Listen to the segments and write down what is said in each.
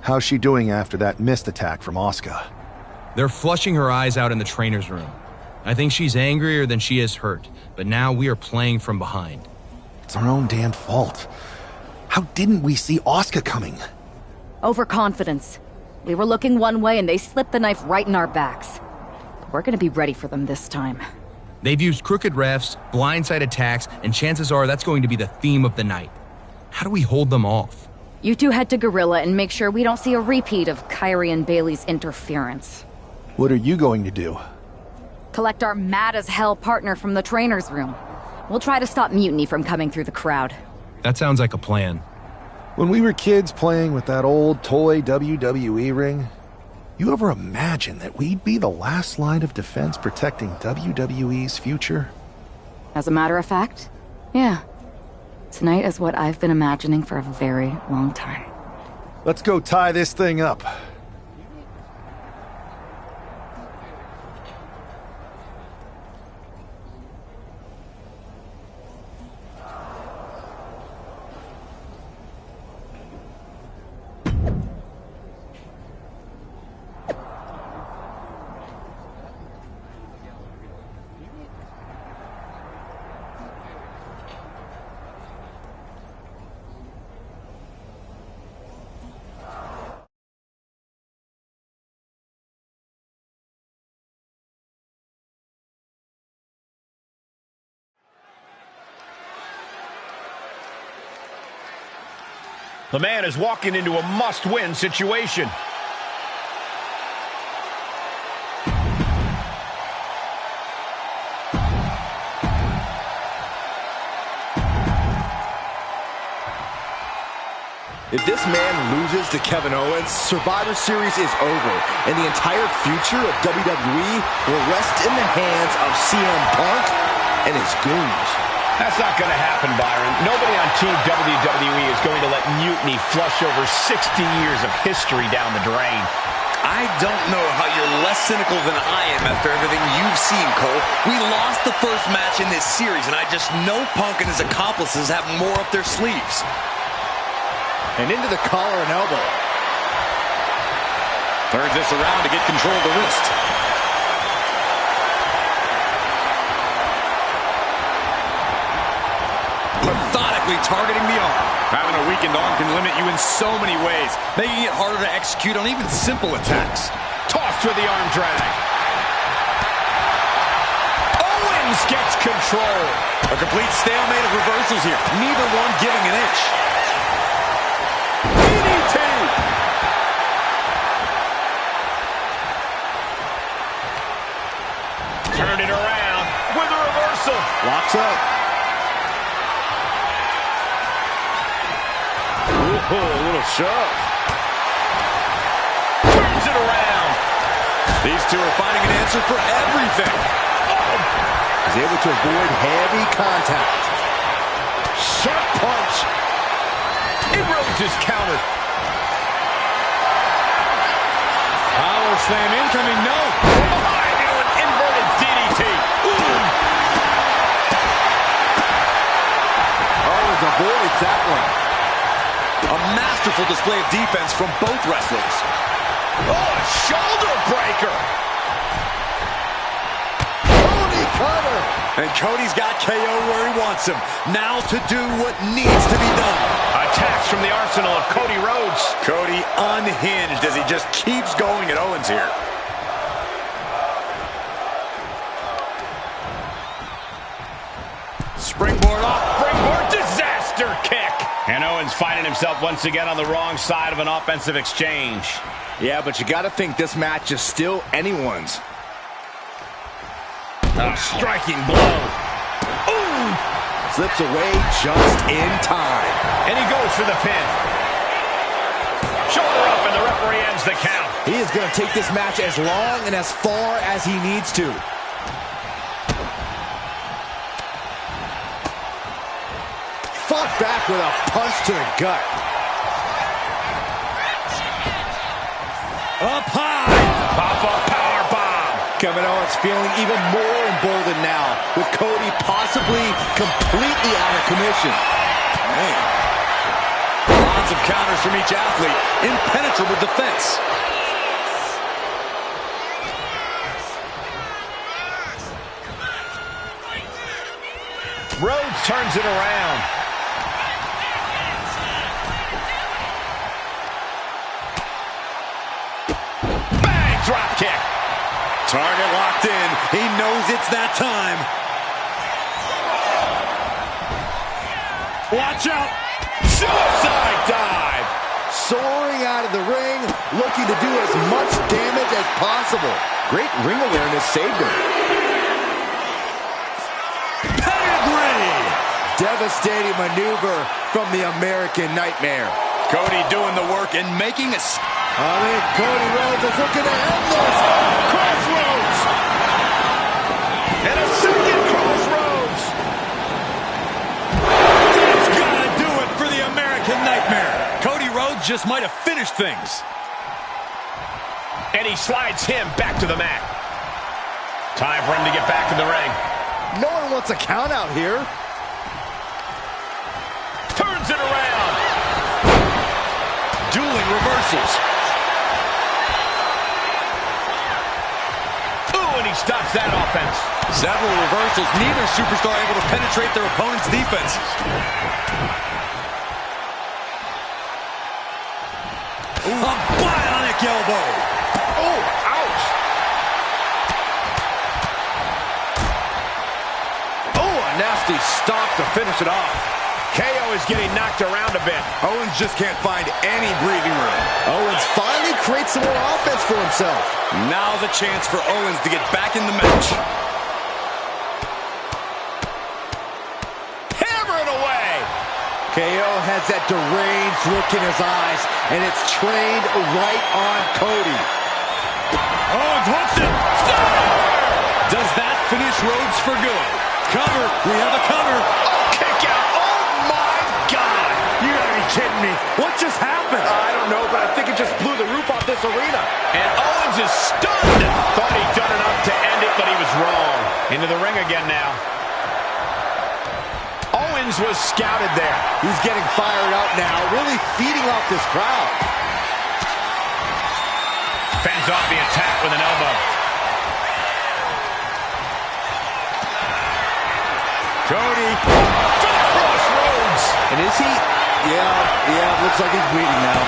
How's she doing after that missed attack from Asuka? They're flushing her eyes out in the trainer's room. I think she's angrier than she is hurt, but now we are playing from behind. It's our own damn fault. How didn't we see Asuka coming? Overconfidence. We were looking one way and they slipped the knife right in our backs. We're gonna be ready for them this time. They've used crooked refs, blindside attacks, and chances are that's going to be the theme of the night. How do we hold them off? You two head to Gorilla and make sure we don't see a repeat of Kyrie and Bailey's interference. What are you going to do? Collect our mad-as-hell partner from the trainer's room. We'll try to stop mutiny from coming through the crowd. That sounds like a plan. When we were kids playing with that old toy WWE ring, you ever imagine that we'd be the last line of defense protecting WWE's future? As a matter of fact, yeah. Tonight is what I've been imagining for a very long time. Let's go tie this thing up. The man is walking into a must-win situation. If this man loses to Kevin Owens, Survivor Series is over, and the entire future of WWE will rest in the hands of CM Punk and his goons. That's not going to happen, Byron. Nobody on Team WWE is going to let mutiny flush over 60 years of history down the drain. I don't know how you're less cynical than I am after everything you've seen, Cole. We lost the first match in this series, and I just know Punk and his accomplices have more up their sleeves. And into the collar and elbow. Turns this around to get control of the wrist. Methodically targeting the arm. Having a weakened arm can limit you in so many ways, making it harder to execute on even simple attacks. Tossed with the arm drag. Owens gets control. A complete stalemate of reversals here. Neither one giving an inch. DDT. Turn it around with a reversal. Locks up. Ooh, a little shove. Turns it around. These two are finding an answer for everything. He's able to avoid heavy contact. Sharp punch. Erodes his counter. Power slam incoming, no. Into an inverted DDT. Owens avoids that one. A masterful display of defense from both wrestlers. Oh, a shoulder breaker. Cody cutter. And Cody's got KO where he wants him. Now to do what needs to be done. Attacks from the arsenal of Cody Rhodes. Cody unhinged as he just keeps going at Owens here. Springboard off, springboard disaster kick. And Owens finding himself once again on the wrong side of an offensive exchange. Yeah, but you got to think this match is still anyone's. A striking blow. Ooh! Slips away just in time. And he goes for the pin. Shoulder up and the referee ends the count. He is going to take this match as long and as far as he needs to. Fought back with a punch to the gut. Up high. Pop-up powerbomb. Kevin Owens feeling even more emboldened now, with Cody possibly completely out of commission. Man. offensive counters from each athlete. Impenetrable defense. Rhodes turns it around. Bang! Drop kick. Target locked in. He knows it's that time. Watch out. Suicide dive. Soaring out of the ring, looking to do as much damage as possible. Great ring awareness saved him. Devastating maneuver from the American Nightmare. Cody doing the work and making a... Cody Rhodes is looking to end this. Crossroads. And a second crossroads. That's gotta do it for the American Nightmare. Cody Rhodes just might have finished things. And he slides him back to the mat. Time for him to get back in the ring. No one wants a count out here. Turns it around. Dueling reversals. Ooh, and he stops that offense. Several reversals. Neither superstar able to penetrate their opponent's defenses. Ooh. A bionic elbow. Oh, ouch. Oh, a nasty stop to finish it off. KO is getting knocked around a bit. Owens just can't find any breathing room. Owens finally creates some more offense for himself. Now's a chance for Owens to get back in the match. Hammering away. KO has that deranged look in his eyes, and it's trained right on Cody. Owens hooks it. Stunner! Does that finish Rhodes for good? Cover. We have a cover. Kick out. You gotta be kidding me. What just happened? I don't know, but I think it just blew the roof off this arena. And Owens is stunned. Thought he'd done enough to end it, but he was wrong. Into the ring again now. Owens was scouted there. He's getting fired up now, really feeding off this crowd. Fends off the attack with an elbow. Cody. Crossroads. And is he? Yeah, looks like he's bleeding now.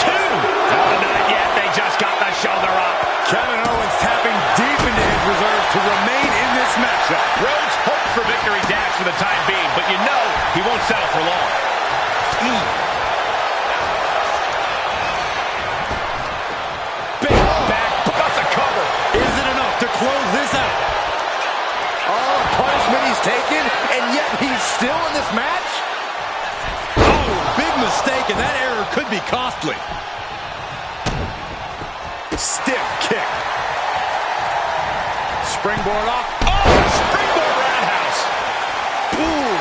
Two. Oh, not yet. They just got the shoulder up. Kevin Owens tapping deep into his reserves to remain in this matchup. Rhodes hopes for victory dash for the time being, but you know he won't settle for long. Big back, got the cover. Is it enough to close this out? Oh, punishment he's taken, and yet he's still in this match? Oh, big mistake, and that error could be costly. Stiff kick. Springboard off. Oh, springboard roundhouse. Ooh.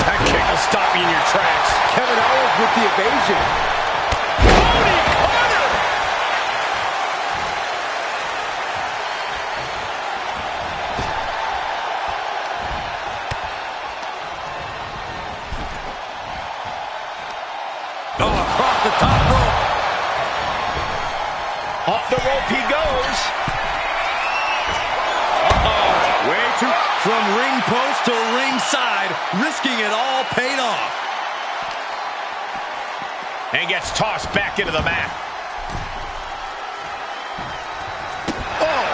That kick will stop you in your tracks. Kevin Owens with the evasion. Cody Carter. Oh, across the top rope. Off the rope he goes. Way too... From ring post to ringside, risking it all paid off. And gets tossed back into the mat. Oh,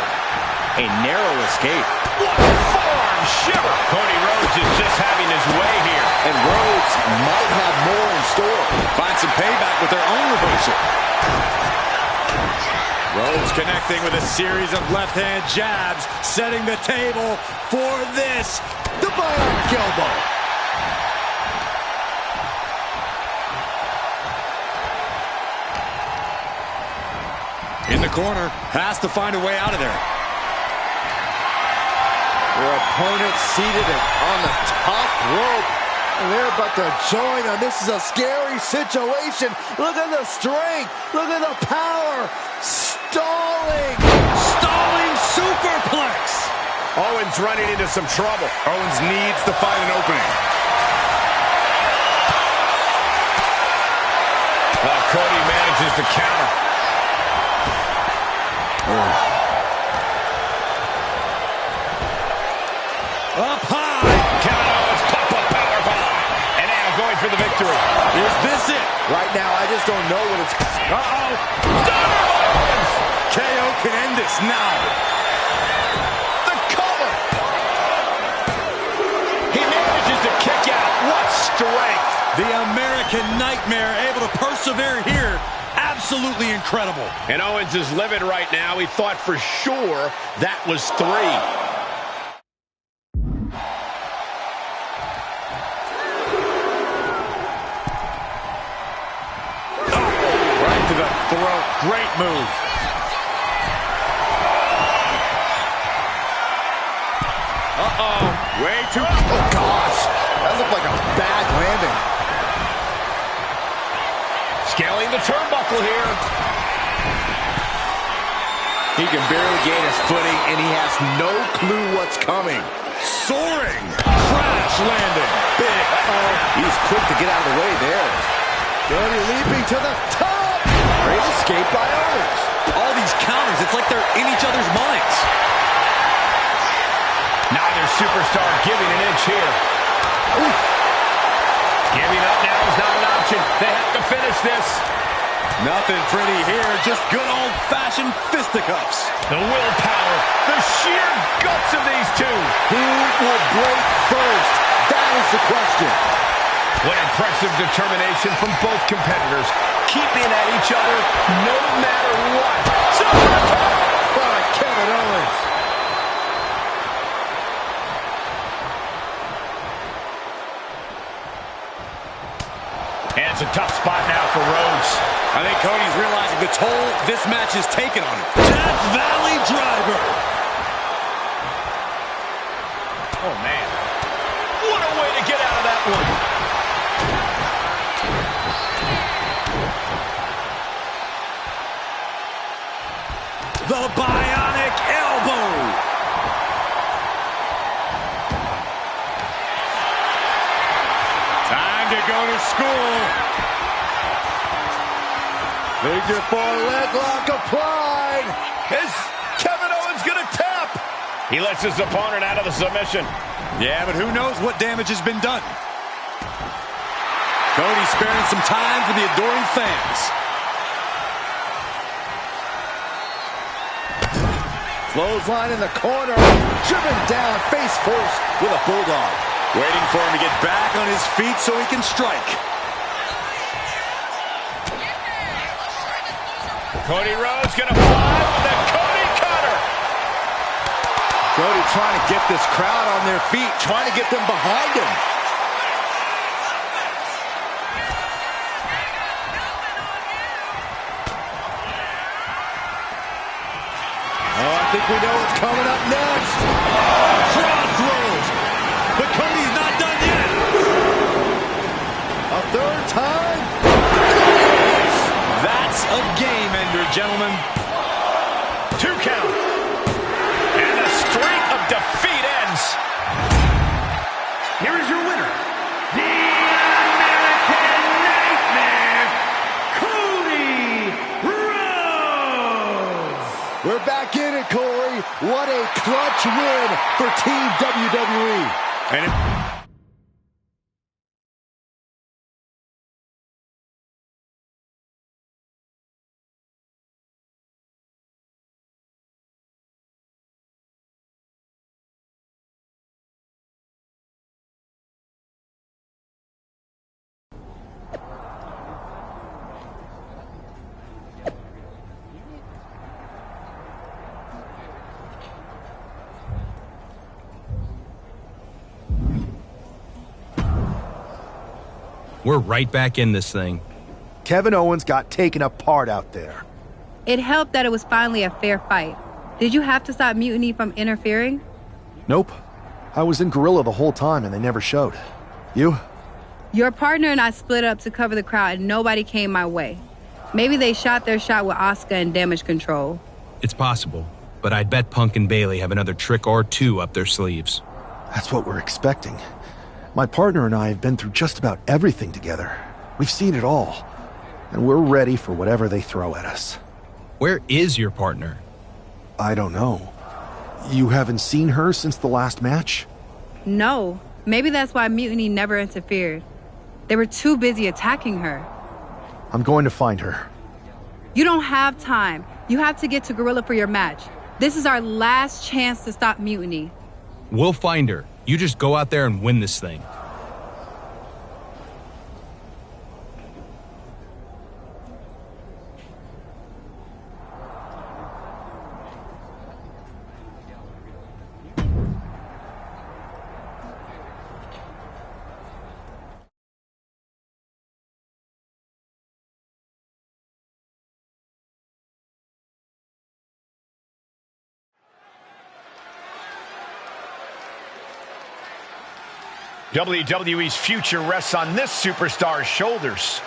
a narrow escape. What a forearm shiver. Cody Rhodes is just having his way here. And Rhodes might have more in store. Find some payback with their own reversal. Rhodes connecting with a series of left-hand jabs, setting the table for this. The bionic elbow. In the corner, has to find a way out of there. Their opponent seated on the top rope. And they're about to join them. This is a scary situation. Look at the strength. Look at the power. Stalling. Stalling superplex. Owens running into some trouble. Owens needs to find an opening. Kevin Owens pop-up powerbomb. And now going for the victory. Is this it? Right now, I just don't know what it's... Uh-oh. Stunner Owens. KO can end this now. The cover. He manages to kick out. What strength. The American Nightmare able to persevere here. Absolutely incredible. And Owens is livid right now. He thought for sure that was 3. Right to the throat. Great move. Uh-oh. Way too... Oh, gosh. That looked like a bad landing. Scaling the turnbuckle here. He can barely gain his footing, and he has no clue what's coming. Soaring. Crash landing. Big. He's quick to get out of the way there. Cody leaping to the top. Great escape by Owens. All these counters, it's like they're in each other's minds. Neither superstar giving an inch here. Oof. Giving up now is not an option. They have to finish this. Nothing pretty here, just good old-fashioned fisticuffs. The willpower, the sheer guts of these two. Who will break first? That is the question. What impressive determination from both competitors. Keeping at each other no matter what. By Kevin Owens. And it's a tough spot now for Rhodes. I think Cody's realizing the toll this match has taken on him. Death Valley Driver. Oh, man. What a way to get out of that one. The Bionic Elbow. Time to go to school. Figure 4 leg lock applied. Is Kevin Owens going to tap? He lets his opponent out of the submission. Yeah, but who knows what damage has been done. Cody sparing some time for the adoring fans. Clothesline in the corner. Driven down face first with a bulldog. Waiting for him to get back on his feet so he can strike. Cody Rhodes going to fly with the Cody Cutter. Cody trying to get this crowd on their feet, trying to get them behind him. Oh, I think we know what's coming up next. Crossroads. But Cody's not done yet. A third time. That's a game ender, gentlemen. 2 count. And the streak of defeat ends. Here is your winner, the American Nightmare, Cody Rhodes. We're back in it, Corey. What a clutch win for Team WWE. And We're right back in this thing. Kevin Owens got taken apart out there. It helped that it was finally a fair fight. Did you have to stop Mutiny from interfering? Nope. I was in Gorilla the whole time and they never showed. You? Your partner and I split up to cover the crowd and nobody came my way. Maybe they shot their shot with Asuka and damage control. It's possible, but I'd bet Punk and Bayley have another trick or two up their sleeves. That's what we're expecting. My partner and I have been through just about everything together. We've seen it all. And we're ready for whatever they throw at us. Where is your partner? I don't know. You haven't seen her since the last match? No, Maybe that's why Mutiny never interfered. They were too busy attacking her. I'm going to find her. You don't have time. You have to get to Gorilla for your match. This is our last chance to stop Mutiny. We'll find her. You just go out there and win this thing. WWE's future rests on this superstar's shoulders.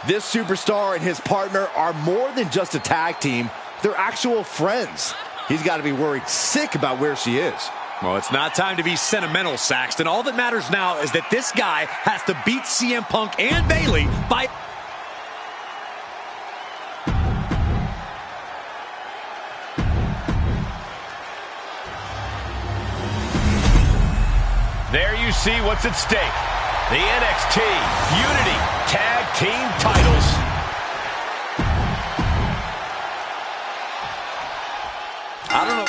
This superstar and his partner are more than just a tag team. They're actual friends. He's got to be worried sick about where she is. Well, it's not time to be sentimental, Saxton. All that matters now is that this guy has to beat CM Punk and Bayley by... There you see what's at stake. The NXT Unity Tag Team titles. I don't know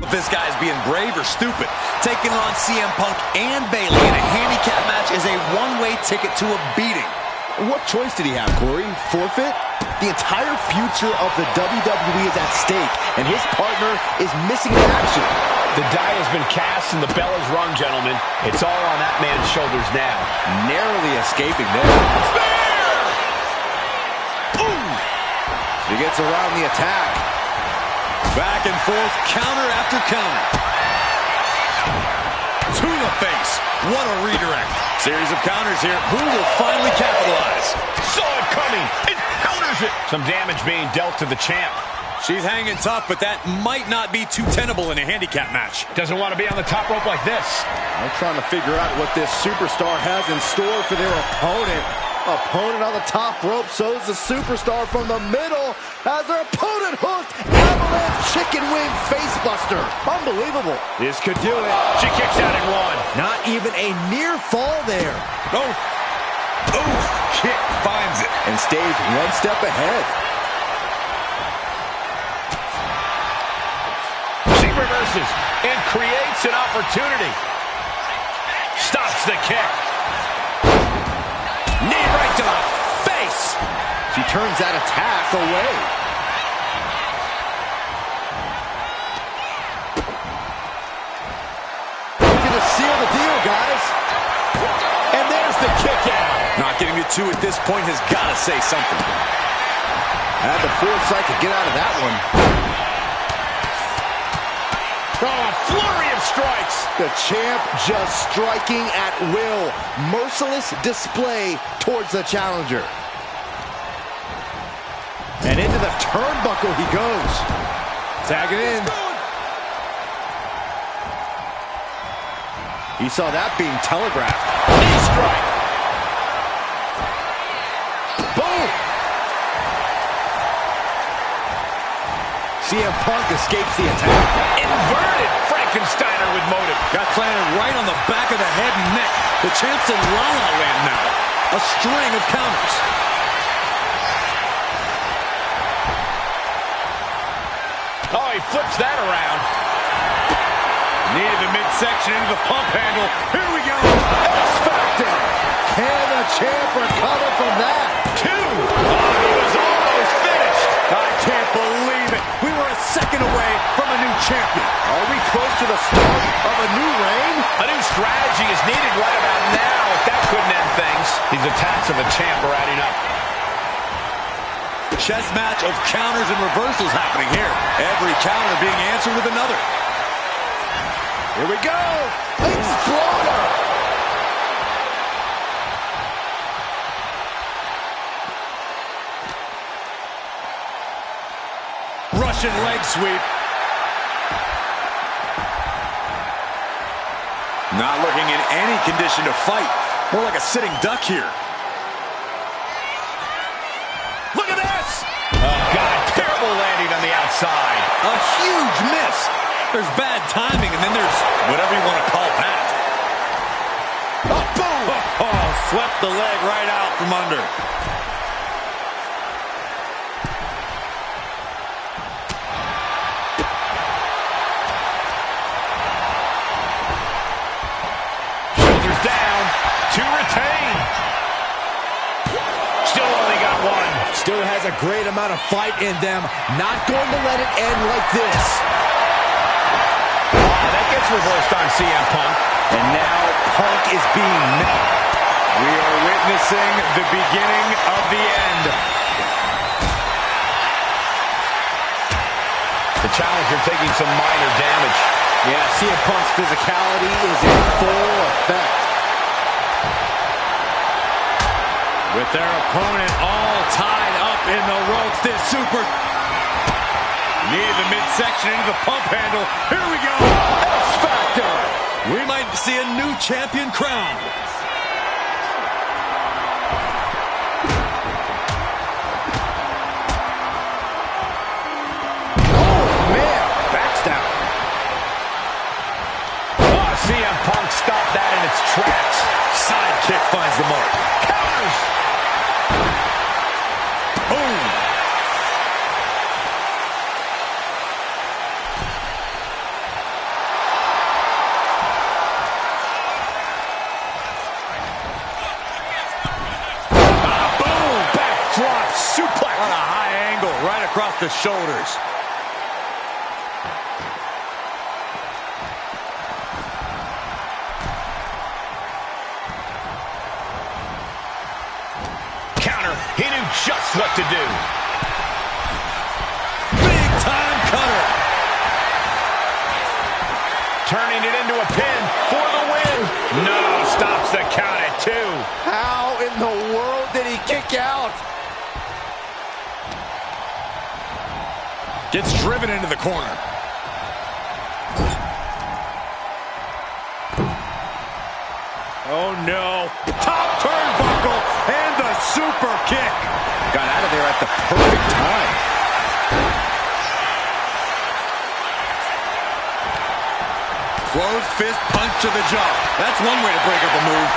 if this guy's being brave or stupid. Taking on CM Punk and Bayley in a handicap match is a one-way ticket to a beating. What choice did he have, Corey? Forfeit? The entire future of the WWE is at stake, and his partner is missing in action. The die has been cast and the bell is rung, gentlemen. It's all on that man's shoulders now. Narrowly escaping there. Spear! Ooh! He gets around the attack. Back and forth, counter after counter. To the face. What a redirect. Series of counters here. Who will finally capitalize? Saw it coming. It counters it. Some damage being dealt to the champ. She's hanging tough, but that might not be too tenable in a handicap match. Doesn't want to be on the top rope like this. I'm trying to figure out what this superstar has in store for their opponent. Opponent on the top rope shows the superstar from the middle as their opponent hooked. Avalanche chicken wing facebuster. Unbelievable. This could do it. She kicks out in one. Not even a near fall there. Oh, kick finds it. And stays one step ahead. She reverses and creates an opportunity. Stops the kick. Knee right to the face. She turns that attack away. Looking to seal the deal, guys. And there's the kick out. Not getting to two at this point has got to say something. Had the foresight to get out of that one. Oh, a flurry of strikes. The champ just striking at will. Merciless display towards the challenger. And into the turnbuckle he goes. Tagging in. He saw that being telegraphed. Knee strike. Boom! CM Punk escapes the attack. Inverted Frankensteiner with motive. Got planted right on the back of the head and neck. The champ's in la-la land now. A string of counters. Oh, he flips that around. Knee to the midsection into the pump handle. Here we go. X-Factor. Can the champ recover from that? Two. Oh, he was almost finished. I can't believe it. We were a second away from a new champion. Are we close to the start of a new reign? A new strategy is needed right about now. If that couldn't end things. These attacks of the champ are adding up. Chess match of counters and reversals happening here. Every counter being answered with another. Here we go. Exploder. Russian leg sweep. Not looking in any condition to fight. More like a sitting duck here. Look at this! Oh, God, terrible landing on the outside. A huge miss. There's bad timing, and then there's whatever you want to call that. Oh, boom! Oh, swept the leg right out from under. Shoulders down to retain. Still only got one. Still has a great amount of fight in them. Not going to let it end like this. That gets reversed on CM Punk. And now Punk is being met. We are witnessing the beginning of the end. The challenger taking some minor damage. Yeah, CM Punk's physicality is in full effect. With their opponent all tied up in the ropes, this super... Near the midsection into the pump handle. Here we go. X-Factor. We might see a new champion crowned. Oh, man. Backs down. Oh, CM Punk stopped that in its tracks. Sidekick finds the mark. Counters. Boom. Suplex on a high angle, right across the shoulders. Counter. He knew just what to do. Big time cutter. Turning it into a pin for the win. No, stops the count at 2. How in the world did he kick out? Gets driven into the corner. Oh, no. Top turnbuckle and the super kick. Got out of there at the perfect time. Closed fist punch to the jaw. That's one way to break up a move.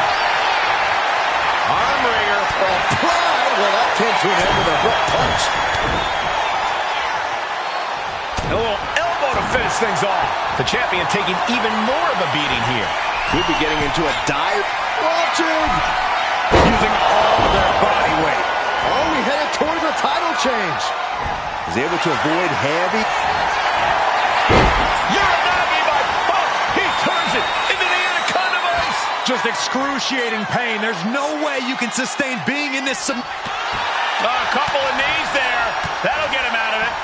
Arm wringer. Applied. Well, that came to an end with a hook punch. A little elbow to finish things off. The champion taking even more of a beating here. Could be getting into a dive. Watching. Using all their body weight. Oh, we headed towards a title change. Is able to avoid heavy. Uranagi by Punk. He turns it into the Anaconda Vice. Just excruciating pain. There's no way you can sustain being in this. A couple of knees there. That'll get him out of it.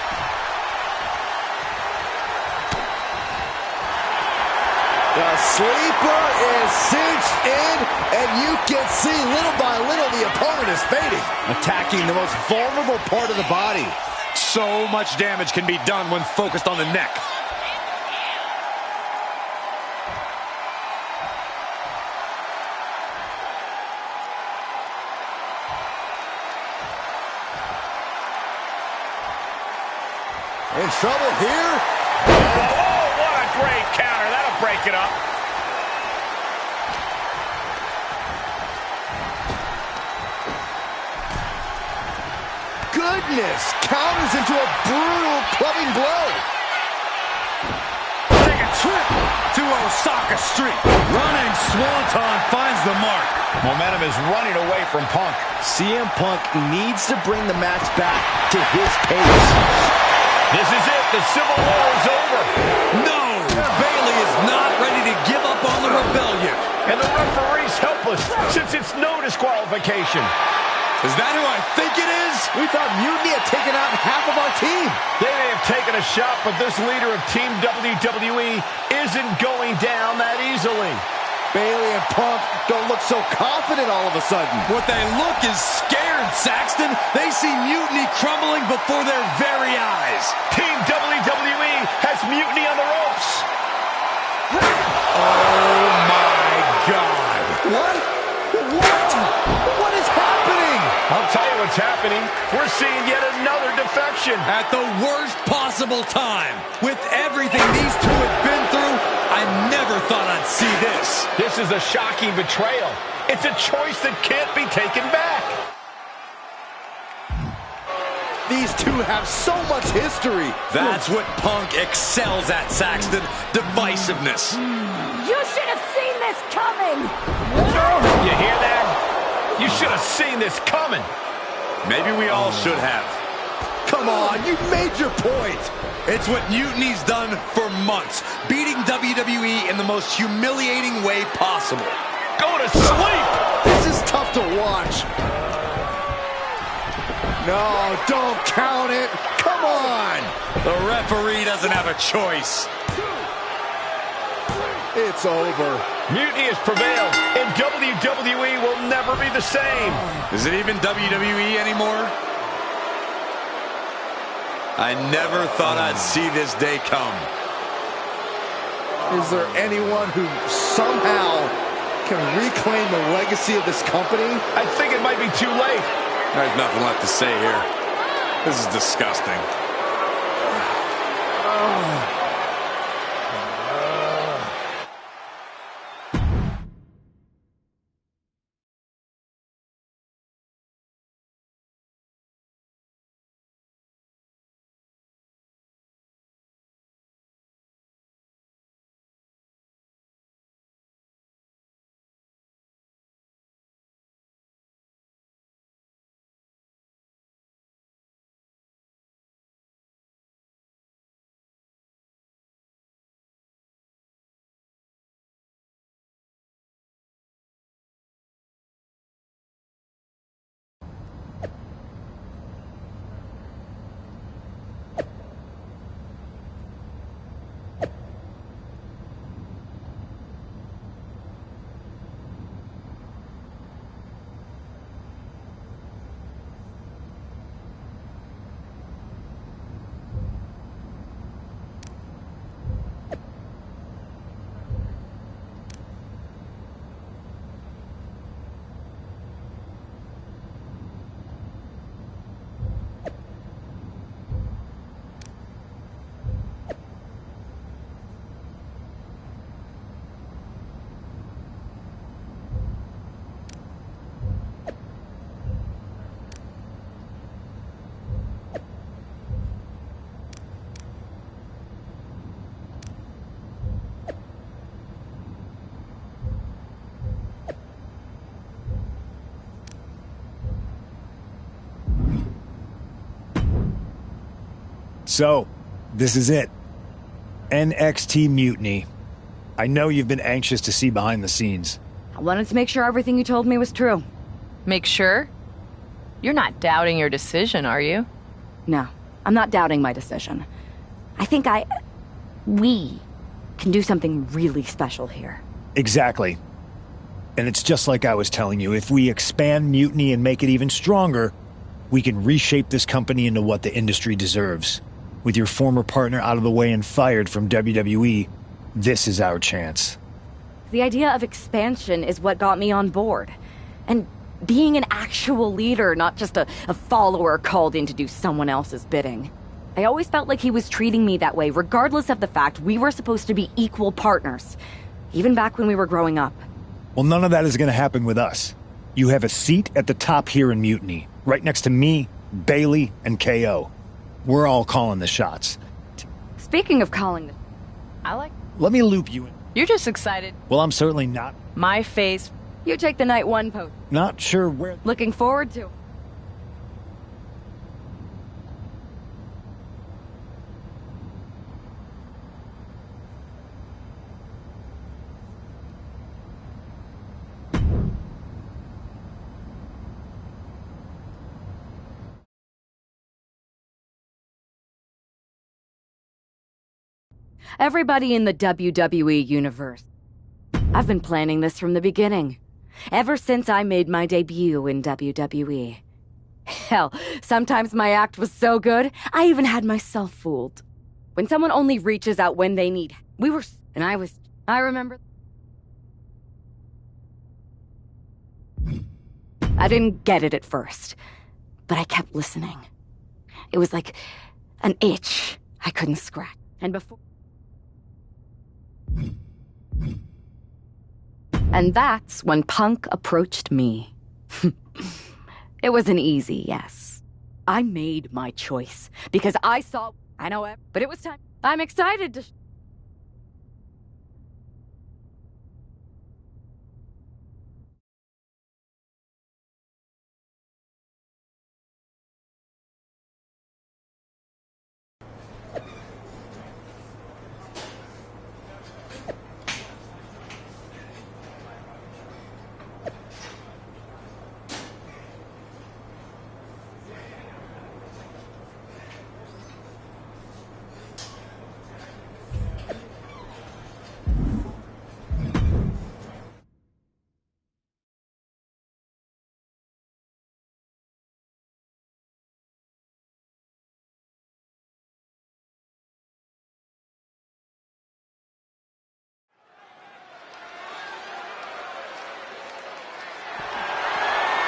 The sleeper is cinched in, and you can see little by little the opponent is fading. Attacking the most vulnerable part of the body. So much damage can be done when focused on the neck. In trouble here. Oh, what a great counter. That'll break it up. Goodness, counters into a brutal clubbing blow. Take a trip to Osaka Street. Running Swanton finds the mark. Momentum is running away from Punk. CM Punk needs to bring the match back to his pace. This is it. The Civil War is over. No! Bailey is not ready to give up on the rebellion. And the referee's helpless since it's no disqualification. Is that who I think it is? We thought Mutiny had taken out half of our team. They may have taken a shot, but this leader of Team WWE isn't going down that easily. Bayley and Punk don't look so confident all of a sudden. What they look is scared, Saxton. They see Mutiny crumbling before their very eyes. Team WWE has Mutiny on the ropes. Oh, my God. What? What is happening? I'll tell you what's happening. We're seeing yet another defection. At the worst possible time. With everything these two have been through, I never thought I'd see this. This is a shocking betrayal. It's a choice that can't be taken back. These two have so much history. That's what Punk excels at, Saxton. Divisiveness. You should have seen this coming! You hear that? You should have seen this coming. Maybe we all should have. Come on, you made your point. It's what Mutiny's done for months, beating WWE in the most humiliating way possible. Go to sleep! This is tough to watch. No, don't count it. Come on. The referee doesn't have a choice. It's over. Mutiny has prevailed, and WWE will never be the same. Is it even WWE anymore? I never thought I'd see this day come. Is there anyone who somehow can reclaim the legacy of this company? I think it might be too late. There's nothing left to say here. This is disgusting. So, this is it. NXT Mutiny. I know you've been anxious to see behind the scenes. I wanted to make sure everything you told me was true. Make sure? You're not doubting your decision, are you? No, I'm not doubting my decision. I think we can do something really special here. Exactly. And it's just like I was telling you, if we expand Mutiny and make it even stronger, we can reshape this company into what the industry deserves. With your former partner out of the way and fired from WWE, this is our chance. The idea of expansion is what got me on board. And being an actual leader, not just a follower called in to do someone else's bidding. I always felt like he was treating me that way, regardless of the fact we were supposed to be equal partners. Even back when we were growing up. Well, none of that is going to happen with us. You have a seat at the top here in Mutiny, right next to me, Bayley, and KO. We're all calling the shots. Speaking of calling Let me loop you in. You're just excited. Well, I'm certainly not. My face. You take the night one post. Not sure where... Looking forward to. Everybody in the WWE universe. I've been planning this from the beginning. Ever since I made my debut in WWE. Hell, sometimes my act was so good, I even had myself fooled. When someone only reaches out when they need, I remember. I didn't get it at first, but I kept listening. It was like an itch I couldn't scratch. And before... And that's when Punk approached me. It wasn't easy, yes. I made my choice because I saw... I know it, but it was time. I'm excited to...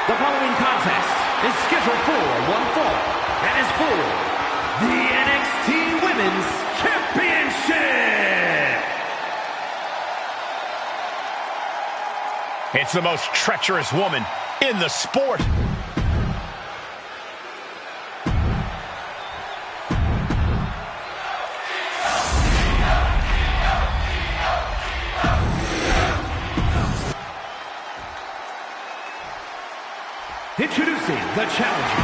The following contest is scheduled for one fall and is for the NXT Women's Championship. It's the most treacherous woman in the sport. Introducing the challenger.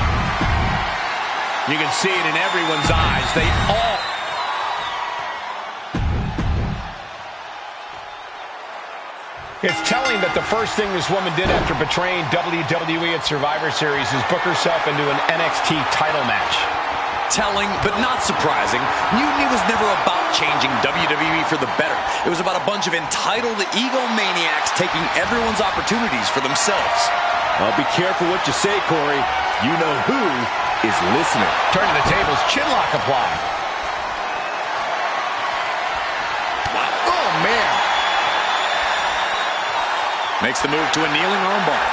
You can see it in everyone's eyes. They all... It's telling that the first thing this woman did after betraying WWE at Survivor Series is book herself into an NXT title match. Telling, but not surprising. Mutiny was never about changing WWE for the better. It was about a bunch of entitled egomaniacs taking everyone's opportunities for themselves. Well, be careful what you say, Corey. You know who is listening. Turn to the tables, chinlock applied. Oh, man. Makes the move to a kneeling armbar.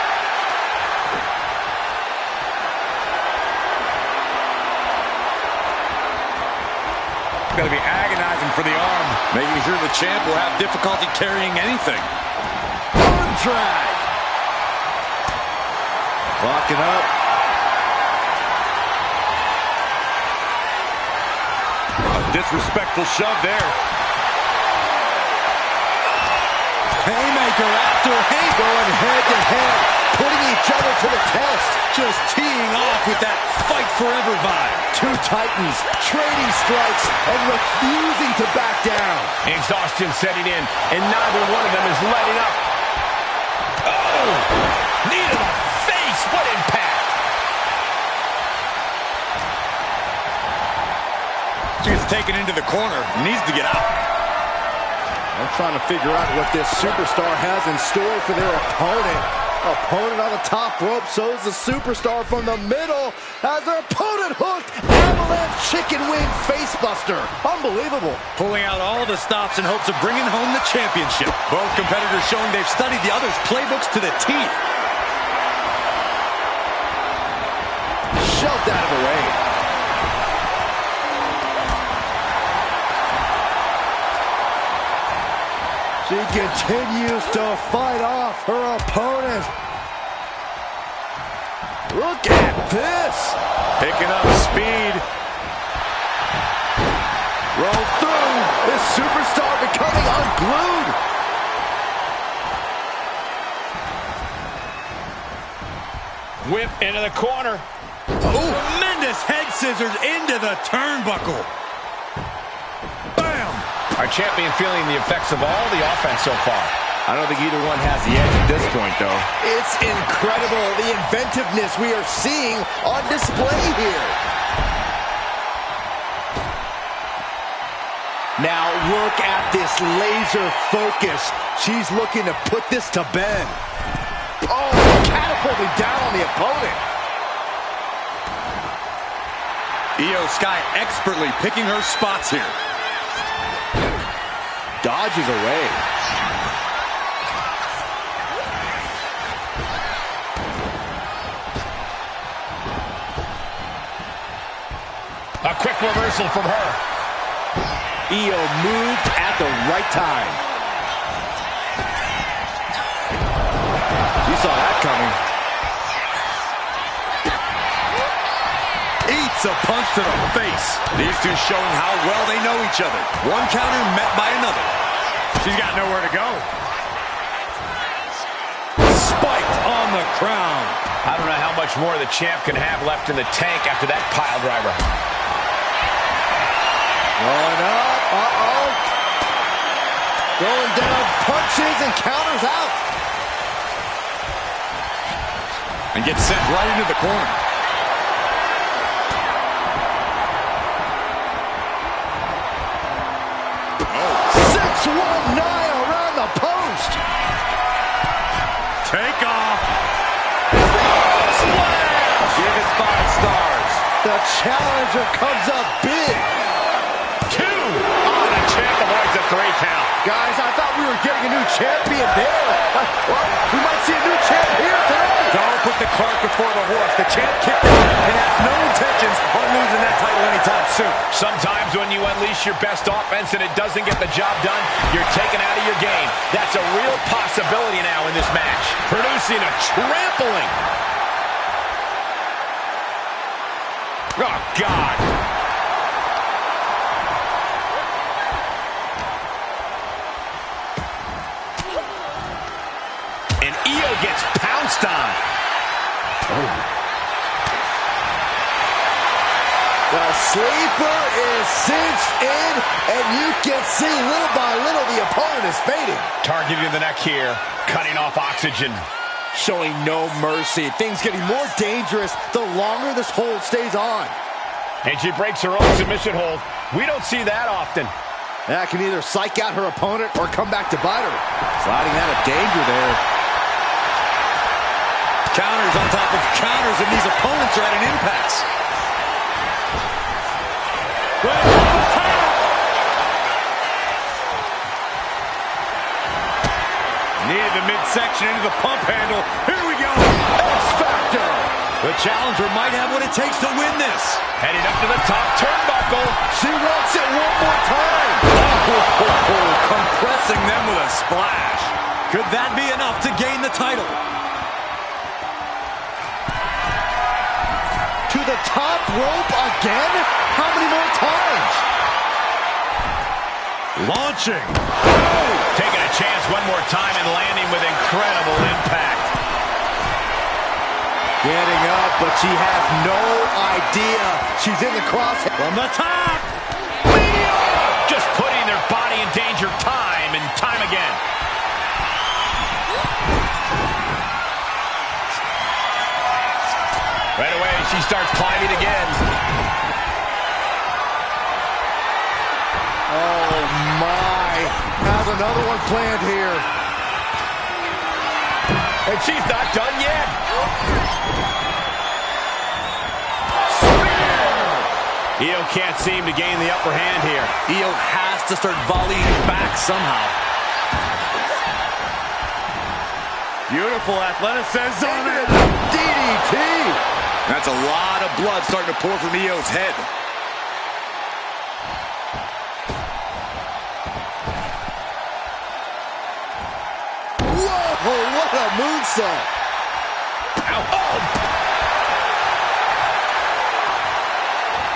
Going to be agonizing for the arm. Making sure the champ will have difficulty carrying anything. Arm drag. Locking up. A disrespectful shove there. Haymaker after haymaker. Going head to head. Putting each other to the test. Just teeing off with that fight forever vibe. Two titans trading strikes and refusing to back down. Exhaustion setting in, and neither one of them is letting up. Oh! Knee to the face! What impact! She's taken into the corner. Needs to get out. I'm trying to figure out what this superstar has in store for their opponent. Opponent on the top rope, so is the superstar from the middle. Has their opponent hooked. Avalanche chicken wing facebuster. Unbelievable. Pulling out all the stops in hopes of bringing home the championship. Both competitors showing they've studied the other's playbooks to the teeth. Shoved out of the way. She continues to fight off her opponent. Look at this. Picking up speed. Roll through. This superstar becoming unglued. Whip into the corner. Oh, tremendous head scissors into the turnbuckle. Bam! Our champion feeling the effects of all the offense so far. I don't think either one has the edge at this point, though. It's incredible, the inventiveness we are seeing on display here. Now look at this laser focus. She's looking to put this to bed. Oh, catapulting down on the opponent. Io Sky expertly picking her spots here. Dodges away. A quick reversal from her. Io moved at the right time. You saw that coming. Eats a punch to the face. These two showing how well they know each other. One counter met by another. She's got nowhere to go. Spiked on the crown. I don't know how much more the champ can have left in the tank after that pile driver. Going up. Uh-oh. Going down. Punches and counters out. And gets sent right into the corner. Oh. 619 around the post. Take off. Splash. Give it 5 stars. The challenger comes up big. 2. Oh, the champ avoids a 3 count. Guys, I thought we were getting a new champion there. Well, we might see a new champ here tonight. Don't put the cart before the horse. The champ kicked out and has no intentions on losing that title anytime soon. Sometimes when you unleash your best offense and it doesn't get the job done, you're taken out of your game. That's a real possibility now in this match. Producing a trampling. Oh, God. And Io gets pounced on. Oh. The sleeper is cinched in, and you can see little by little the opponent is fading. Targeting the neck here, cutting off oxygen. Showing no mercy. Things getting more dangerous the longer this hold stays on. And she breaks her own submission hold. We don't see that often. That can either psych out her opponent or come back to bite her. Sliding out of danger there. Counters on top of counters, and these opponents are at an impasse. Needed the midsection into the pump handle. Here we go. X-Factor. The challenger might have what it takes to win this. Heading up to the top turnbuckle. She wants it one more time. Compressing them with a splash. Could that be enough to gain the title? To the top rope again? How many more times? Launching. Taking a chance one more time and landing with incredible impact. Getting up, but she has no idea she's in the crosshair. From the top. Just putting their body in danger time and time again. Right away, she starts climbing again. Oh, my. Has another one planned here. And she's not done yet. Io can't seem to gain the upper hand here. Io has to start volleying back somehow. Beautiful athleticism. DDT. That's a lot of blood starting to pour from Io's head. Whoa, what a moonsault. Ow. Oh.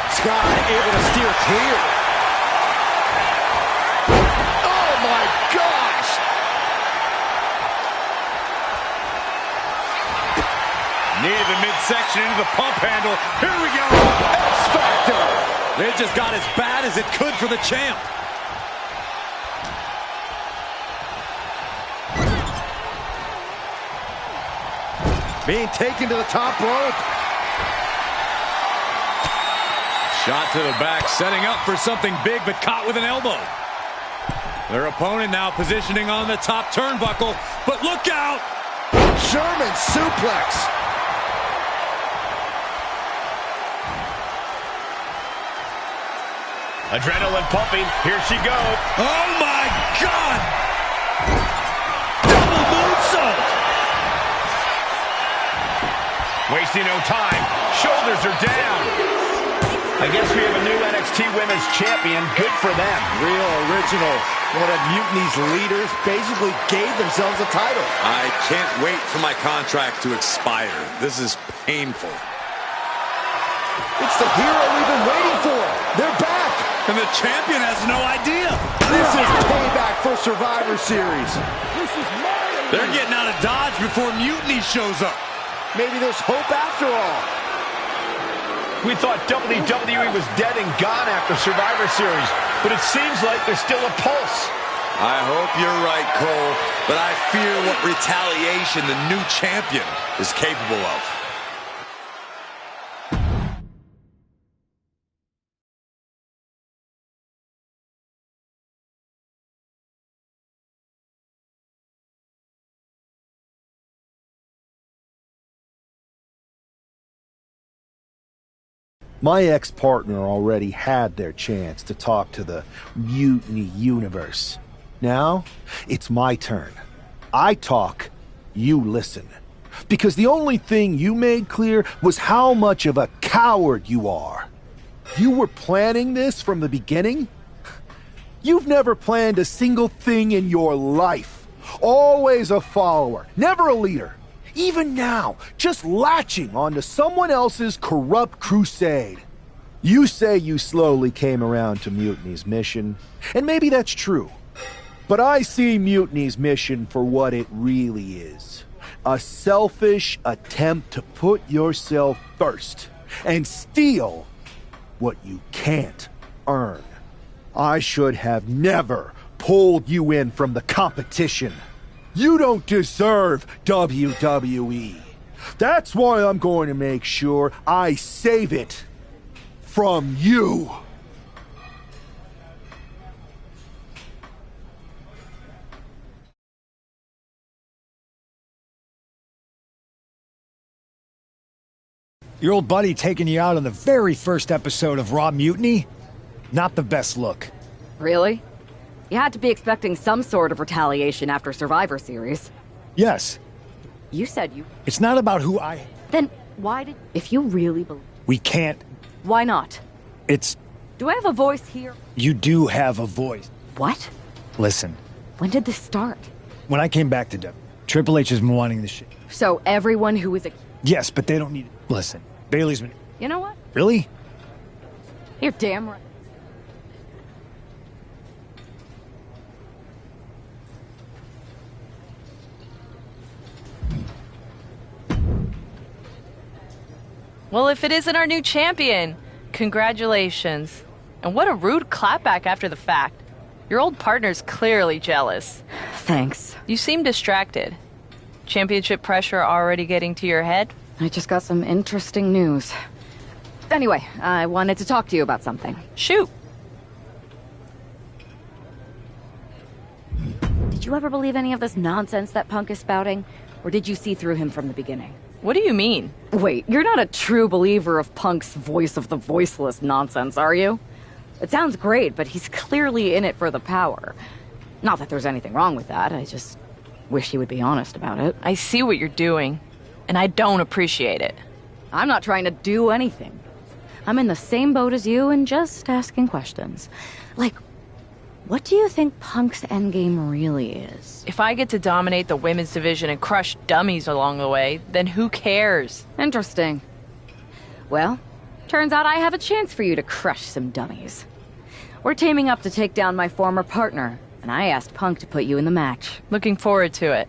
Sky able to steer clear. Oh, my gosh. Needed the midsection into the pump handle. Here we go. X-Factor. It just got as bad as it could for the champ. Being taken to the top rope. Shot to the back, setting up for something big, but caught with an elbow. Their opponent now positioning on the top turnbuckle, but look out! German suplex. Adrenaline pumping. Here she goes. Oh my God! Double moonsault! Wasting no time. Shoulders are down. I guess we have a new NXT Women's Champion. Good for them. Real original. One of Mutiny's leaders basically gave themselves a title. I can't wait for my contract to expire. This is painful. It's the hero we've been waiting for. They're back. And the champion has no idea. This is payback for Survivor Series. They're getting out of Dodge before Mutiny shows up. Maybe there's hope after all. We thought WWE was dead and gone after Survivor Series, but it seems like there's still a pulse. I hope you're right, Cole, but I fear what retaliation the new champion is capable of. My ex-partner already had their chance to talk to the Mutiny Universe. Now, it's my turn. I talk, you listen. Because the only thing you made clear was how much of a coward you are. You were planning this from the beginning? You've never planned a single thing in your life. Always a follower, never a leader. Even now, just latching onto someone else's corrupt crusade. You say you slowly came around to Mutiny's mission, and maybe that's true. But I see Mutiny's mission for what it really is. A selfish attempt to put yourself first and steal what you can't earn. I should have never pulled you in from the competition. You don't deserve WWE. That's why I'm going to make sure I save it from you. Your old buddy taking you out on the very first episode of Raw Mutiny? Not the best look. Really? You had to be expecting some sort of retaliation after Survivor Series. Yes. You said you... It's not about who I... Then why did... If you really believe... We can't... Why not? It's... Do I have a voice here? You do have a voice. What? Listen. When did this start? When I came back to W, Triple H has been wanting this shit. So everyone who is a... Yes, but they don't need it. Listen, Bailey's been... You know what? Really? You're damn right. Well, if it isn't our new champion, congratulations. And what a rude clapback after the fact. Your old partner's clearly jealous. Thanks. You seem distracted. Championship pressure already getting to your head? I just got some interesting news. Anyway, I wanted to talk to you about something. Shoot. Did you ever believe any of this nonsense that Punk is spouting? Or did you see through him from the beginning? What do you mean? Wait, you're not a true believer of Punk's voice of the voiceless nonsense, are you? It sounds great, but he's clearly in it for the power. Not that there's anything wrong with that, I just wish he would be honest about it. I see what you're doing, and I don't appreciate it. I'm not trying to do anything. I'm in the same boat as you and just asking questions. Like, what do you think Punk's endgame really is? If I get to dominate the women's division and crush dummies along the way, then who cares? Interesting. Well, turns out I have a chance for you to crush some dummies. We're teaming up to take down my former partner, and I asked Punk to put you in the match. Looking forward to it.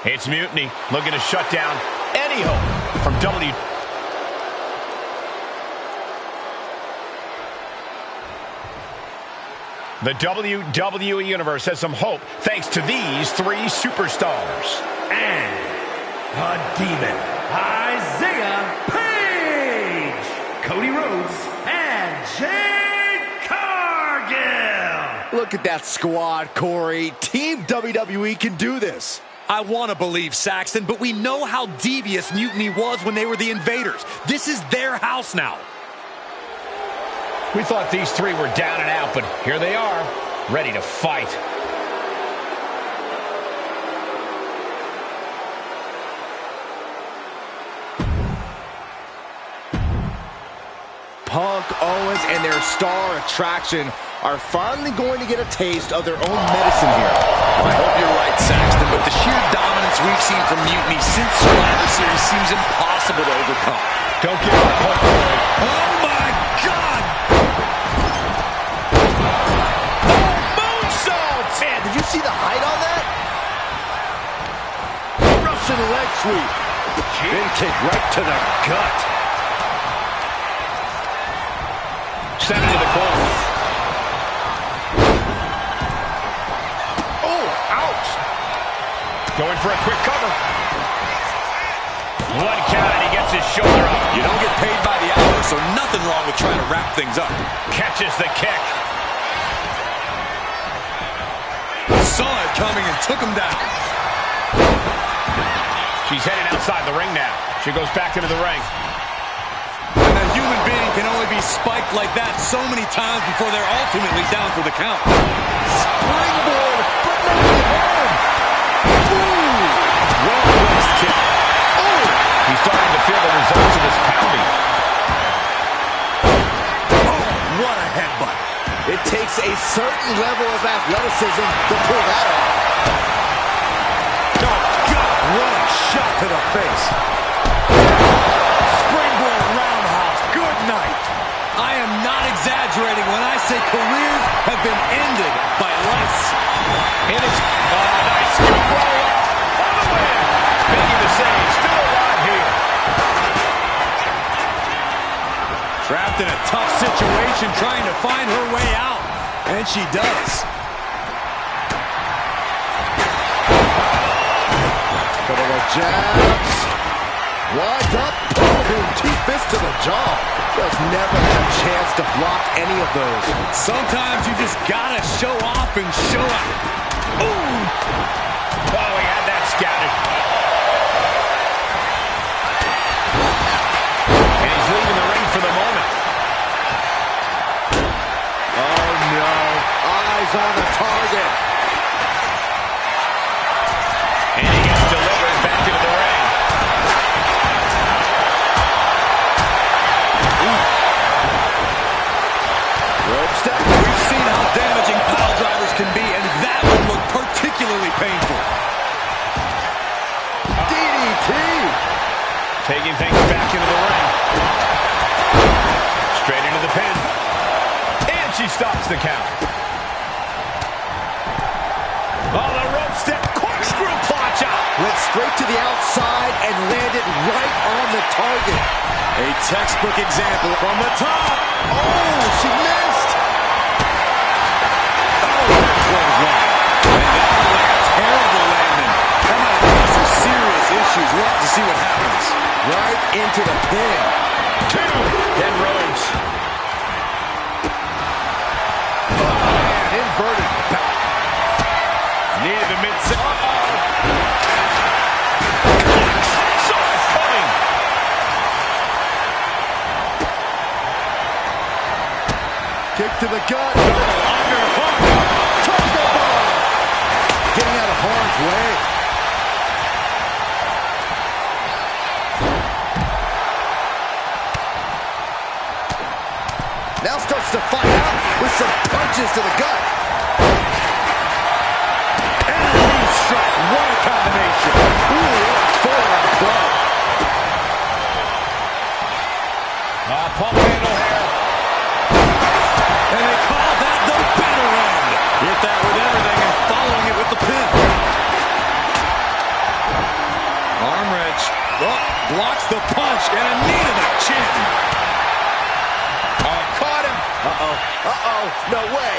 It's Mutiny looking to shut down any hope from W. The WWE Universe has some hope thanks to these three superstars. And the Demon, Isaiah Page, Cody Rhodes, and Jade Cargill. Look at that squad, Corey. Team WWE can do this. I want to believe, Saxton, but we know how devious Mutiny was when they were the invaders. This is their house now. We thought these three were down and out, but here they are, ready to fight. Punk, Owens, and their star attraction are finally going to get a taste of their own medicine here. I hope you're right, Saxton, but the sheer dominance we've seen from Mutiny since Survivor Series seems impossible to overcome. Don't give up hope, Corey. Oh, my God! Man, did you see the height on that? Russian leg sweep. Big kick right to the gut. Sent into the corner. Oh, ouch. Going for a quick cover. One count, and he gets his shoulder up. You don't get paid by the hour, so nothing wrong with trying to wrap things up. Catches the kick. Saw it coming and took him down. She's heading outside the ring now. She goes back into the ring. And a human being can only be spiked like that so many times before they're ultimately down for the count. Springboard, but not home. Well-placed kick. Oh! He's starting to feel the results of his pounding. Oh, what a headbutt. It takes a certain level of athleticism to pull that off. Oh, God, what a shot to the face. Springboard roundhouse, good night. I am not exaggerating when I say careers have been ended by less. Nice scoop roll up on the win. Making the save, still alive here. Trapped in a tough situation, trying to find her way out. And she does. Couple of jabs. Winds up. Boom, two fists to the jaw. Just never had a chance to block any of those. Sometimes you just gotta show off and show out. Ooh! Oh, he had that scouted. And he's leaving the ring for the moment. Oh, no. Eyes on the target. And he gets delivered back into the ring. Rope step. We've seen how damaging pile drivers can be, and that one looked particularly painful. DDT. Taking things back into the ring. Straight into the pin. And she stops the count. Oh, the rope step. Corkscrew clutch out. Went straight to the outside and landed right on the target. A textbook example from the top. Oh, she missed. Oh, that clothesline. And that was a terrible landing. That might have some serious issues. We'll have to see what happens. Right into the pin. Two. Then Rhodes. And inverted. Near the midsection. Saw it coming. Kick to the gut. Underhook. Tornado bomb. Getting out of harm's way. Now starts to fight out with some punches to the gut. And a knee strike. What a combination. Ooh, forearm blow. Pump handle here. And they call that the better end. Hit that with everything and following it with the pin. no way.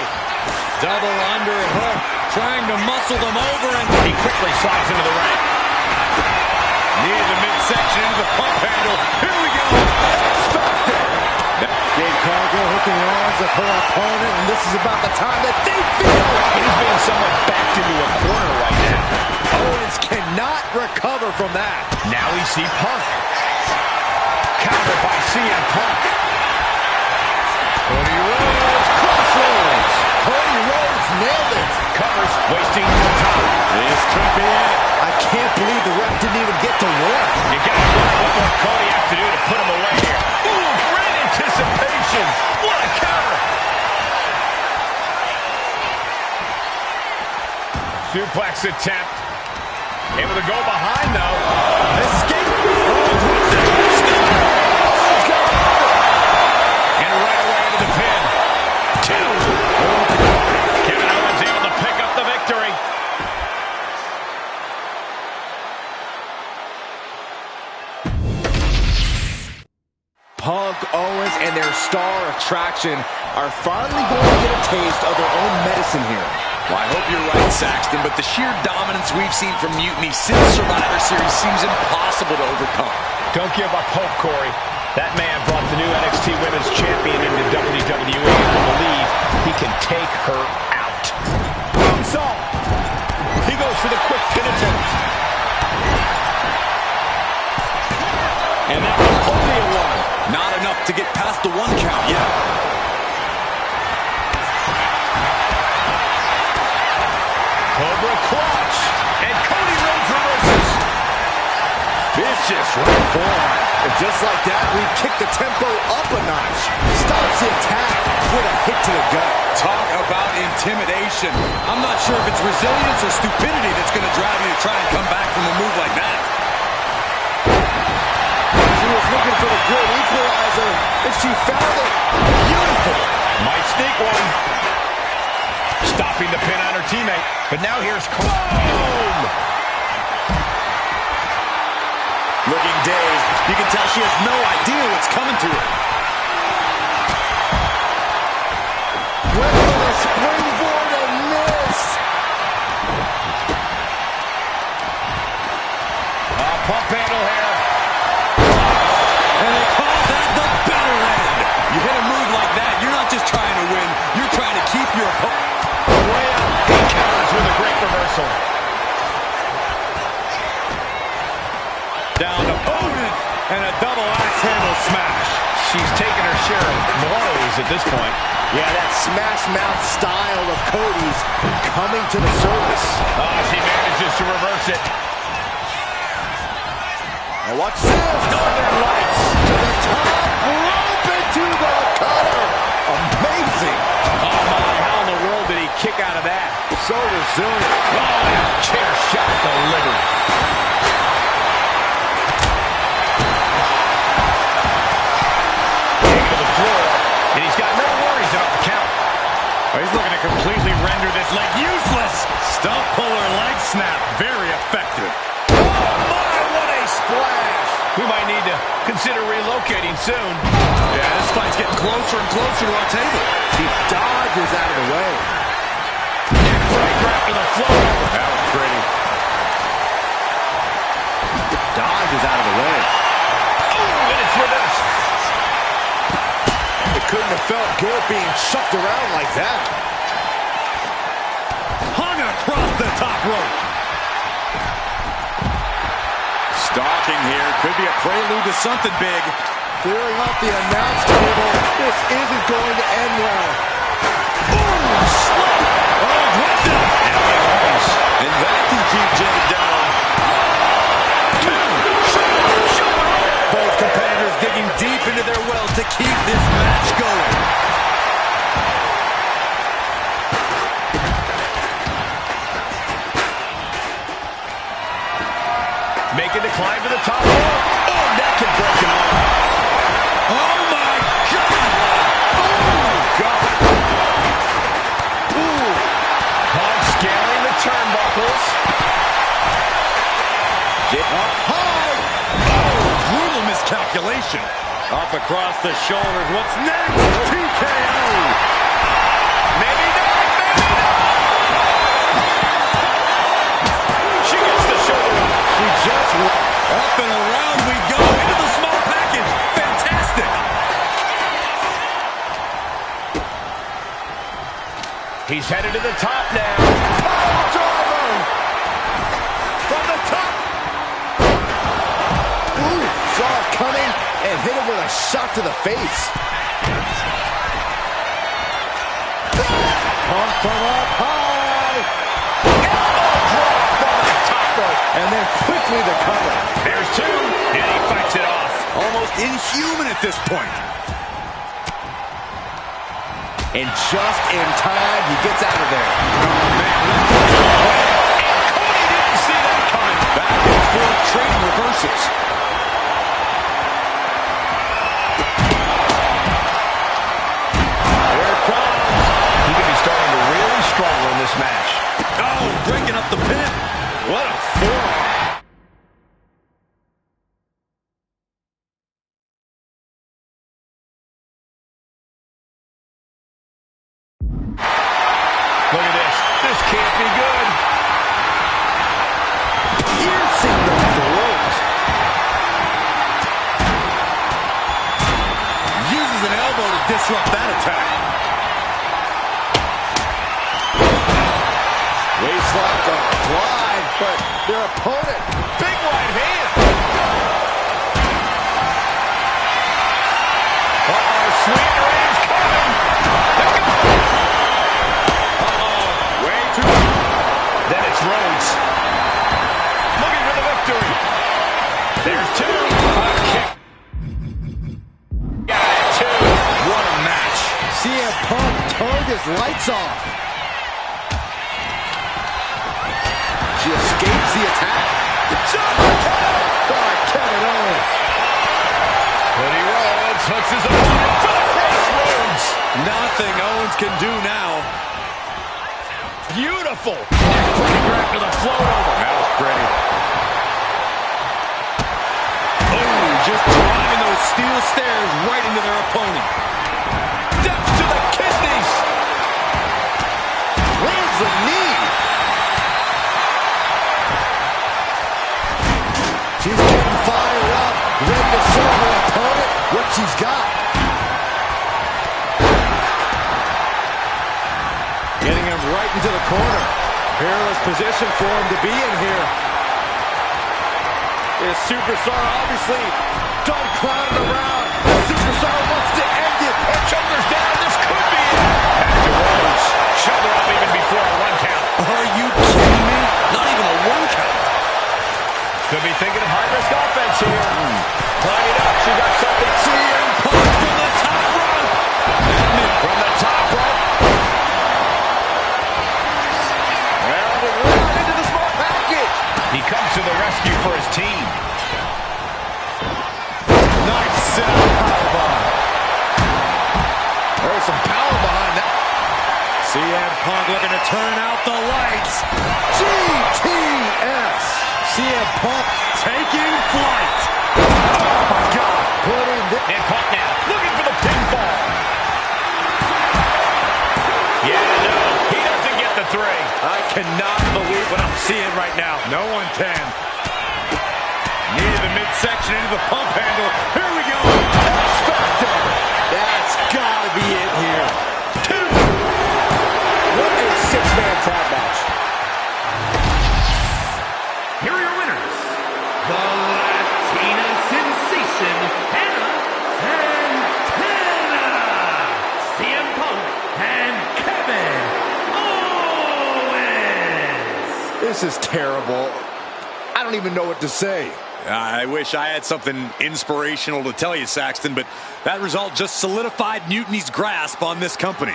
Double underhook, trying to muscle them over, and he quickly slides into the ring. Near the midsection into the pump handle. Here we go. Jade Cargill hooking the arms of her opponent, and this is about the time that they feel. He's being somewhat backed into a corner right now. Owens cannot recover from that. Now we see Punk. Countered by CM Punk. Cody Rhodes, crossroads. Cody Rhodes nailed it. Covers, wasting no time. This could be it. I can't believe the ref didn't even get to one. You gotta wonder what Cody has to do to put him away here. Ooh, great anticipation. What a counter. Suplex attempt. Able to go behind, though. Escape. And right away into the pin. 2. Kevin Owens able to pick up the victory. Punk, Owens, and their star attraction are finally going to get a taste of their own medicine here. Well, I hope you're right, Saxton, but the sheer dominance we've seen from Mutiny since Survivor Series seems impossible to overcome. Don't give up hope, Corey. That man brought the new NXT Women's Champion into WWE, and I believe he can take her out. Moonsault. He goes for the quick pin attempt. And that was only a 1. Not enough to get past the 1 count yet. Cobra clutch. And Cody Rhodes reverses. Vicious right forward. And just like that, we kick the tempo up a notch. Stops the attack with a hit to the gut. Talk about intimidation. I'm not sure if it's resilience or stupidity that's going to drive you to try and come back from a move like that. She was looking for the great equalizer, and she found it. Beautiful. Might sneak one. Stopping the pin on her teammate. But now here's Boom! Looking dazed. You can tell she has no idea what's coming to her. Went for the springboard and miss. Pump handle here. And they call that the better end. You hit a move like that, you're not just trying to win, you're trying to keep your opponent. Way up. He counters with a great reversal. Down to Otis, and a double axe handle smash. She's taking her share of blows at this point. Yeah, that smash mouth style of Cody's coming to the surface. She manages to reverse it. And watch this. Northern Lights To the top rope into the cutter. Amazing. Oh my, how in the world did he kick out of that? So resilient. Oh, chair shot delivered. Taken to the floor, and he's got no worries about the count. He's looking to completely render this leg useless. Stump puller leg snap. Very effective. Oh my, what a splash. We might need to consider relocating soon. Yeah, this fight's getting closer and closer to our table. He dodges out of the way. Right to the floor. That was pretty. Dodges out of the way. Oh, and it's reversed. It couldn't have felt good being chucked around like that. Hung across the top rope. Stalking here. Could be a prelude to something big. Clearing off the announce table. This isn't going to end well. Boom! Slap! Oh, dropped it! And that can keep Jay down. Both competitors digging deep into their wells to keep this match going. Making the climb to the top. Oh, neck and broken arm. Oh my God! Oh, God. Ooh. Punk scaling the turnbuckles. Up high! Oh, brutal miscalculation. Up across the shoulders. What's next? TKO! He's headed to the top now. Oh, driver! From the top! Ooh, saw it coming and hit him with a shot to the face. Pump from up high. Elbow drop from the top rope. And then quickly the cover. There's two, and he fights it off. Almost inhuman at this point. And just in time, he gets out of there. Oh, man. And Cody didn't see that coming. Back and forth trading reverses. Here it comes. He could be starting to really struggle in this match. Oh, breaking up the pin. What a forearm. Look at this. This can't be good. Piercing the throat. Uses an elbow to disrupt that attack. Waistlock applied, but their opponent. Big right hand. Uh-oh, sweet rain's coming. Way too. Then it's Rhodes. Looking for the victory. There's two. Kick. Got it, two. What a match. CM Punk turned his lights off. She escapes the attack. By Kevin Owens. Cody Rhodes hooks his opponent for the crossroads. Nothing Owens can do now. Beautiful. Neckbreaker after the float over. That was pretty. Oh, just driving those steel stairs right into their opponent. Depth to the kidneys. Lands the knee. She's getting fired up, ready to show her opponent what she's got. Getting him right into the corner. Perilous position for him to be in here. This superstar obviously done clowning around. The superstar wants to end it. And shoulders down. This could be it. Back to Rhodes. Shoulder up even before a 1 count. Are you kidding me? Not even a 1 count. Could be thinking of high-risk offense here. Line it up. She got something. CM Punk from the top rope. From the top rope. Rounded right into the small package. He comes to the rescue for his team. Nice sit-up powerbomb. There's some power behind that. CM Punk looking to turn out the lights. GTS. CM Punk Taking flight. Oh my God. Putting the And Punk now looking for the pinfall. Yeah, no, he doesn't get the 3. I cannot believe what I'm seeing right now. No one can. Near the midsection into the pump handle. Here we go. X-Factor. That's gotta be it here. 2. What a 6-man tag match. Here are your winners. The Latina sensation, Hannah Santana. CM Punk and Kevin Owens. This is terrible. I don't even know what to say. I wish I had something inspirational to tell you, Saxton, but that result just solidified Mutiny's grasp on this company.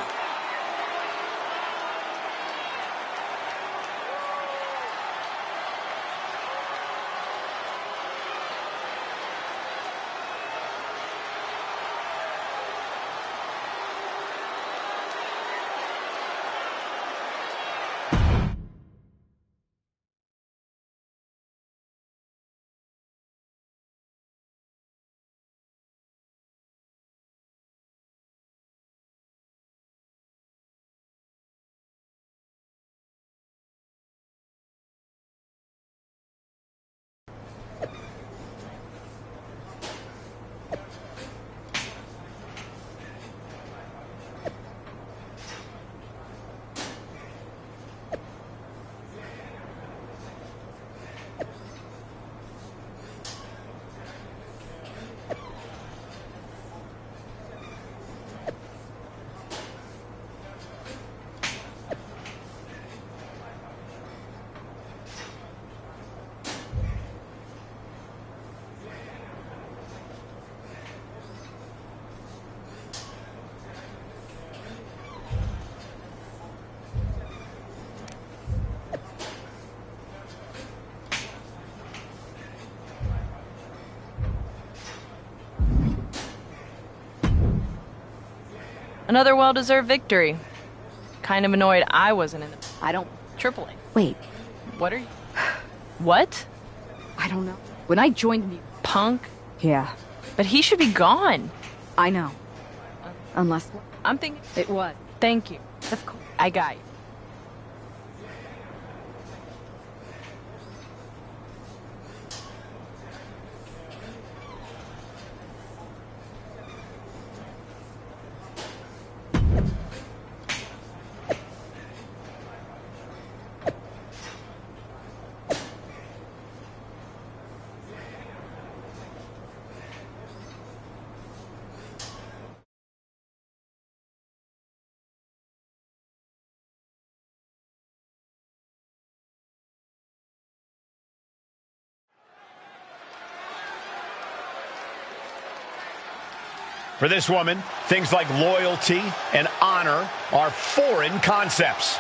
Another well-deserved victory. Kind of annoyed I wasn't in the... I don't... Triple A. Wait. What are you... What? I don't know. When I joined you... Punk? Yeah. But he should be gone. I know. Unless... I'm thinking... It was. Thank you. Of course. I got you. For this woman, things like loyalty and honor are foreign concepts.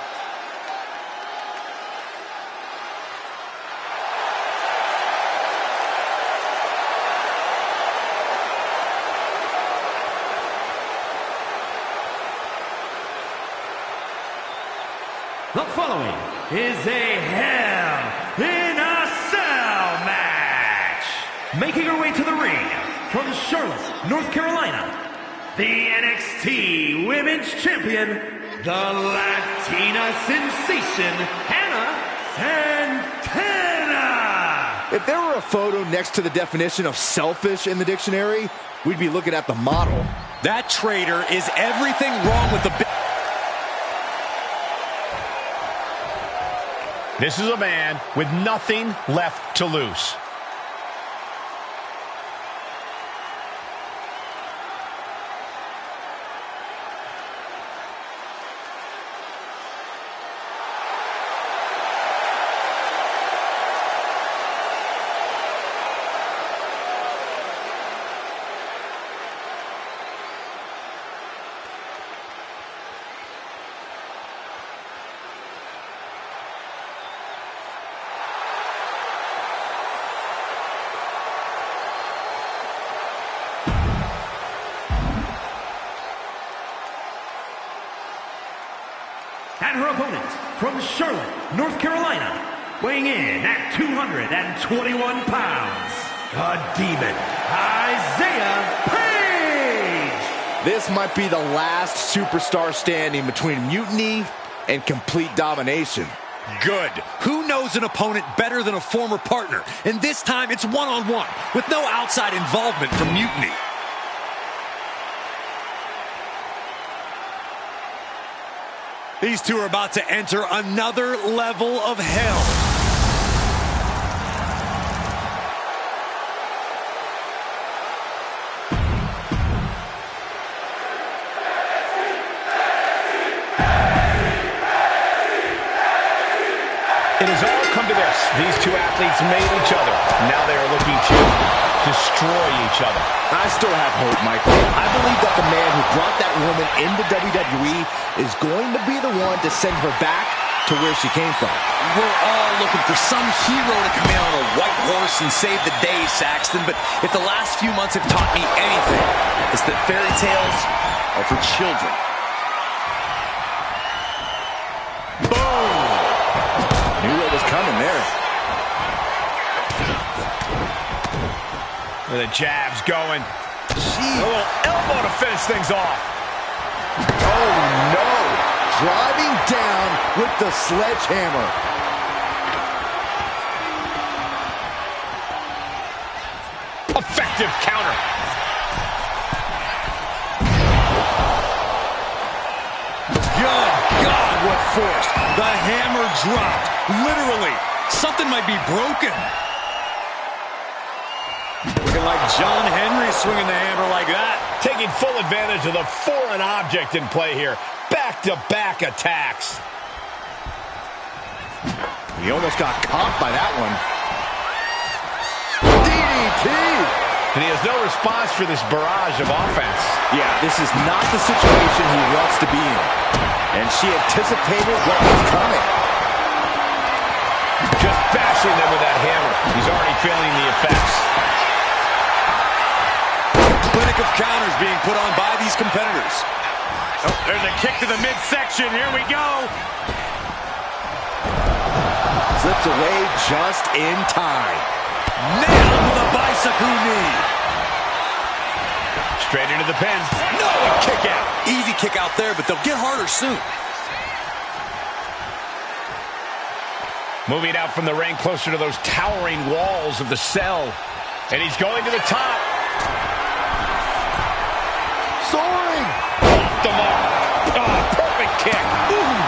The following is a Hell in a Cell match. Making her way to the ring from Charlotte, North Carolina, the NXT Women's Champion, the Latina sensation, Hannah Santana. If there were a photo next to the definition of selfish in the dictionary, we'd be looking at the model. That traitor is everything wrong with the... This is a man with nothing left to lose. And her opponent from Charlotte, North Carolina, weighing in at 221 pounds, the Demon, Isaiah Page! This might be the last superstar standing between mutiny and complete domination. Good. Who knows an opponent better than a former partner? And this time it's one-on-one, with no outside involvement from Mutiny. These two are about to enter another level of hell. It has all come to this. These two athletes made each other. Now they are looking to destroy each other. I still have hope, Michael. I believe that the man who brought that woman into WWE is going to be the one to send her back to where she came from. We're all looking for some hero to come in on a white horse and save the day, Saxton. But if the last few months have taught me anything, it's that fairy tales are for children. Knew what was coming there. Where the jab's going. Jeez. A little elbow to finish things off. Oh, no. Driving down with the sledgehammer. Effective counter. Good God, what force. The hammer dropped. Literally. Something might be broken. Looking like John Henry swinging the hammer like that. Taking full advantage of the foreign object in play here. Back-to-back attacks. He almost got caught by that one. DDT! And he has no response for this barrage of offense. Yeah, this is not the situation he wants to be in. And she anticipated what was coming. Just bashing them with that hammer. He's already feeling the effects. Clinic of counters being put on by these competitors. Oh, there's a kick to the midsection. Here we go. Slips away just in time. Nailed with a bicycle knee. Straight into the pin. No, a kick out. Easy kick out there, but they'll get harder soon. Moving out from the ring closer to those towering walls of the cell. And he's going to the top. Soaring. Off the mark. Oh, perfect kick. Ooh.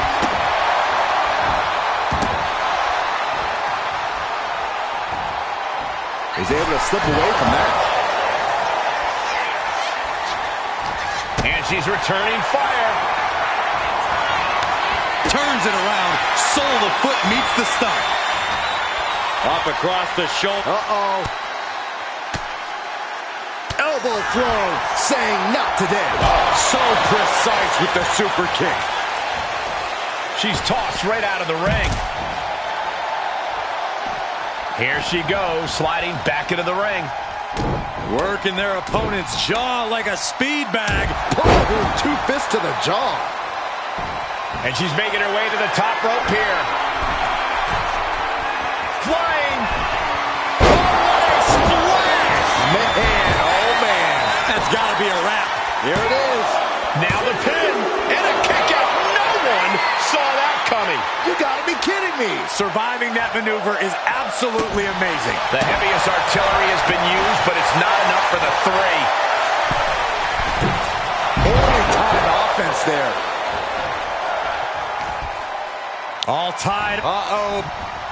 He's able to slip away from that. And she's returning fire. Turns it around. Sole of the foot meets the stump. Up across the shoulder. Uh-oh. Elbow throw, saying not today. Oh, so precise with the super kick. She's tossed right out of the ring. Here she goes, sliding back into the ring. Working their opponent's jaw like a speed bag. Oh, 2 fists to the jaw. And she's making her way to the top rope here. Flying. Oh, what a splash! Man, oh man. That's got to be a wrap. Here it is. Now the pin and a kick out. No one saw that coming. You gotta be kidding me. Surviving that maneuver is absolutely amazing. The heaviest artillery has been used, but it's not enough for the 3. Only time offense there. All tied. Uh-oh.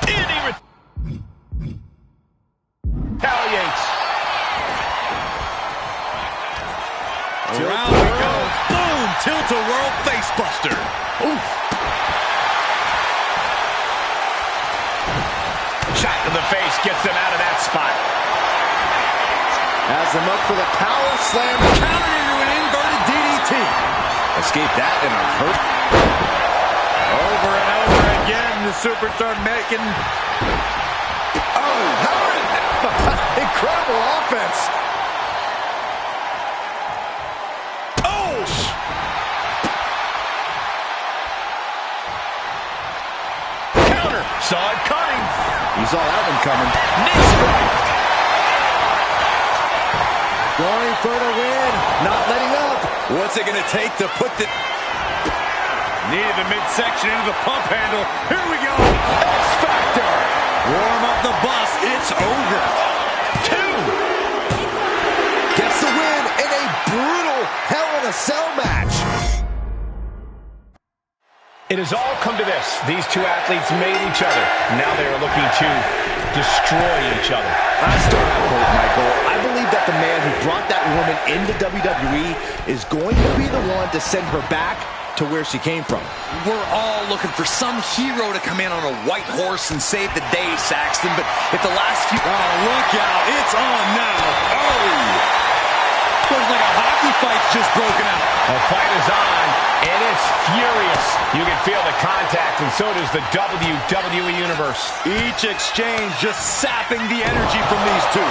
And he retaliates. Around we go. Boom! Tilt-a-whirl facebuster. Oof. Shot to the face gets him out of that spot. Has him up for the power slam. Countered into an inverted DDT. Escaped that in a hurt. Over and over again, the superstar making... Oh, incredible offense. Oh! Counter. Saw it coming. You saw that one coming. Knee strike. Going for the win. Not letting up. What's it going to take to put the... Knee to the midsection into the pump handle. Here we go. X-Factor. Warm up the bus. It's over. 2. Gets the win in a brutal Hell in a Cell match. It has all come to this. These two athletes made each other. Now they are looking to destroy each other. I still have hope, Michael. I believe that the man who brought that woman into WWE is going to be the one to send her back to where she came from. We're all looking for some hero to come in on a white horse and save the day, Saxton, but if the last few... Oh, look out. It's on now. Oh! Looks like a hockey fight's just broken out. The fight is on, and it's furious. You can feel the contact, and so does the WWE Universe. Each exchange just sapping the energy from these two.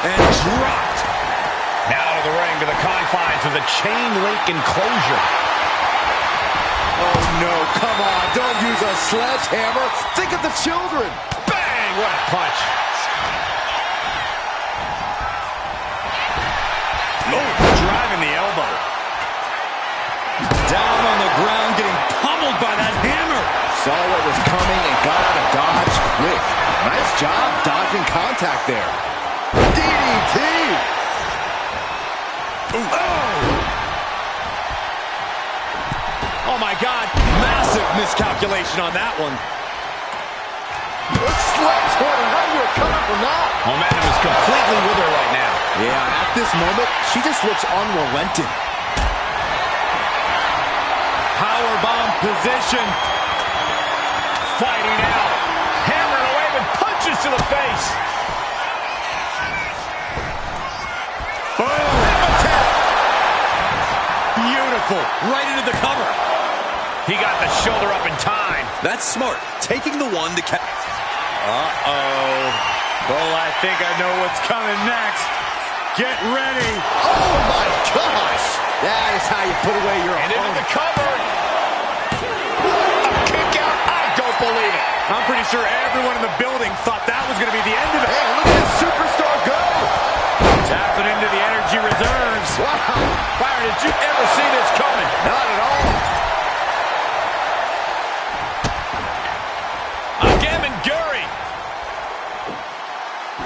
And dropped. Now to the ring, to the confines of the chain link enclosure. Oh, no, come on. Don't use a sledgehammer. Think of the children. Bang! What a punch. Oh, driving the elbow. Down on the ground, getting pummeled by that hammer. Saw what was coming and got out of dodge quick. Nice job dodging contact there. DDT! Ooh. Oh my God, massive miscalculation on that one. Sledgehammer, how do you recover from that? Momentum is completely with her right now. Yeah, at this moment, she just looks unrelenting. Powerbomb position. Fighting out. Hammering away with punches to the face. Boom. Beautiful. Right into the cover. He got the shoulder up in time. That's smart. Taking the one to catch. Uh-oh. Well, I think I know what's coming next. Get ready. Oh my gosh! That is how you put away your And into opponent. the cover. A kick out. I don't believe it. I'm pretty sure everyone in the building thought that was going to be the end of it. Hey, look at this superstar go! Tapping into the energy reserves. Wow! Byron, did you ever see this coming? Not at all. Again, and Guri.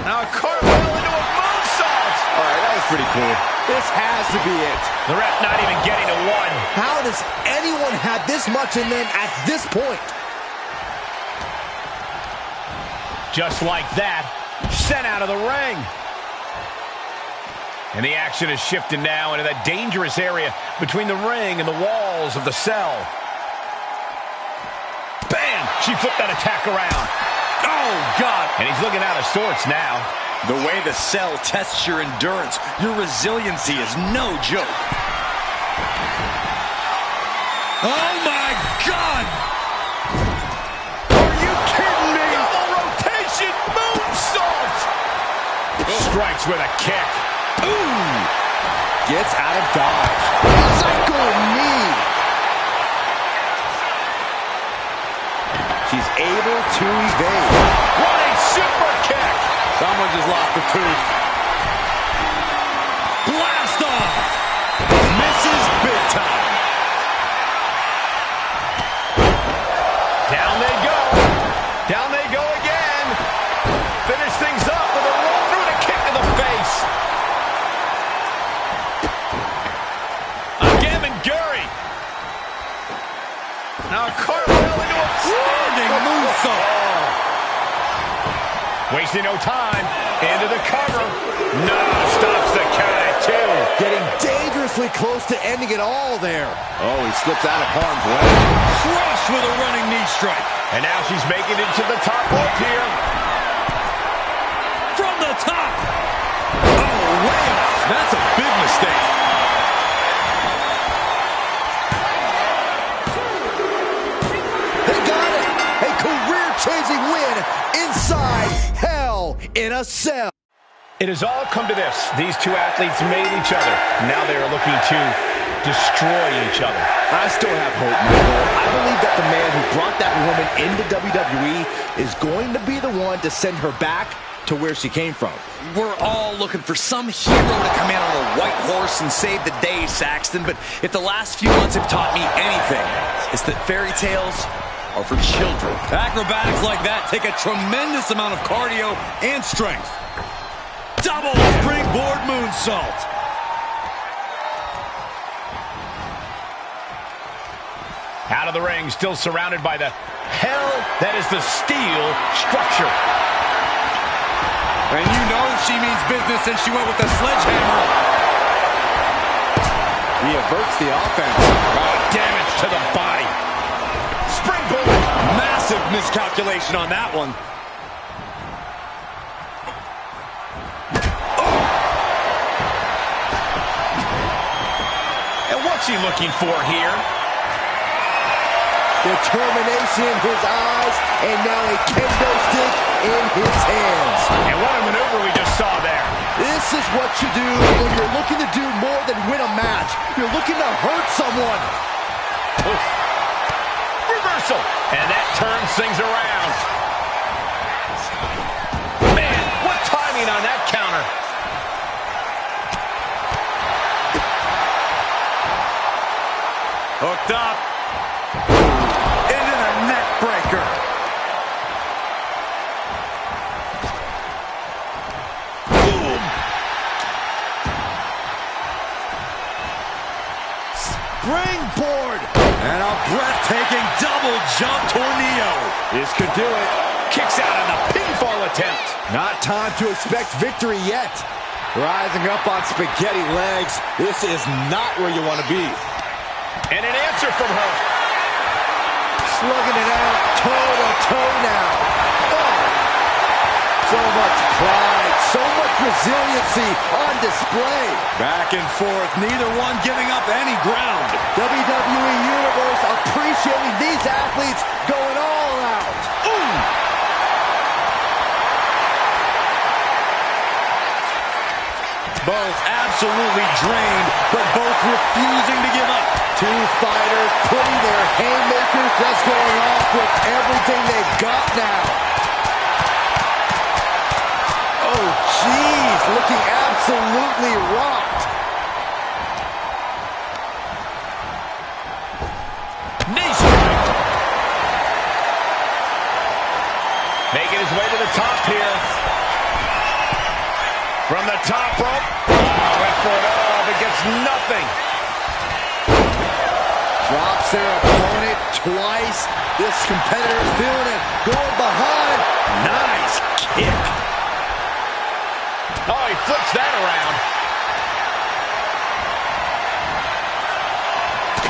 Now a cartwheel into a moonsault. All right, that was pretty cool. This has to be it. The ref not even getting to one. How does anyone have this much in them at this point? Just like that, sent out of the ring. And the action is shifting now into that dangerous area between the ring and the walls of the cell. Bam! She flipped that attack around. Oh, God. And he's looking out of sorts now. The way the cell tests your endurance, your resiliency is no joke. Oh, my God! Are you kidding me? Double rotation moonsault! Strikes with a kick. Ooh! Gets out of dodge. Psycho knee. She's able to evade. Running super kick. Someone just lost a tooth. Blast off! Misses big time. Down they go. Down they go again. Finish things up with a roll through and a kick to the face. Again, and Guri. Now a cartwheel into a standing moonsault. Wasting no time. Into the cover. No, stops the count at two. Getting dangerously close to ending it all there. Oh, he slips out of harm's way. Crush with a running knee strike. And now she's making it to the top rope here. From the top. Oh, way off. That's a big mistake. They got it. A career-changing win inside Hell in a Cell. It has all come to this. These two athletes made each other. Now they are looking to destroy each other. I still have hope, Michael. I believe that the man who brought that woman into WWE is going to be the one to send her back to where she came from. We're all looking for some hero to come in on a white horse and save the day, Saxton. But if the last few months have taught me anything, it's that fairy tales are for children. Acrobatics like that take a tremendous amount of cardio and strength. Double springboard moonsault. Out of the ring, still surrounded by the hell that is the steel structure. And you know she means business and she went with the sledgehammer. He averts the offense. Oh, damage to the body. Springboard. Massive miscalculation on that one. And what's he looking for here? Determination in his eyes, and now a kendo stick in his hands. And what a maneuver we just saw there. This is what you do when you're looking to do more than win a match. You're looking to hurt someone. Oof. Reversal. And that turns things around. Man, what timing on that counter. Hooked up. Into the neck breaker. Boom. Springboard. And a breathtaking double jump tornado. This could do it. Kicks out on the pinfall attempt. Not time to expect victory yet. Rising up on spaghetti legs. This is not where you want to be. And an answer from her. Slugging it out, toe-to-toe now. Oh. So much pride, so much resiliency on display. Back and forth, neither one giving up any ground. WWE Universe appreciating these athletes going all out. Ooh. Both absolutely drained, but both refusing to give up. Two fighters putting their haymakers, just going off with everything they've got now. Oh, jeez, looking absolutely rocked. Knee strike. Making his way to the top here. From the top rope. Oh, went for it all, but gets nothing. Drops their opponent twice. This competitor's feeling it. Going behind. Nice kick. Oh, he flips that around.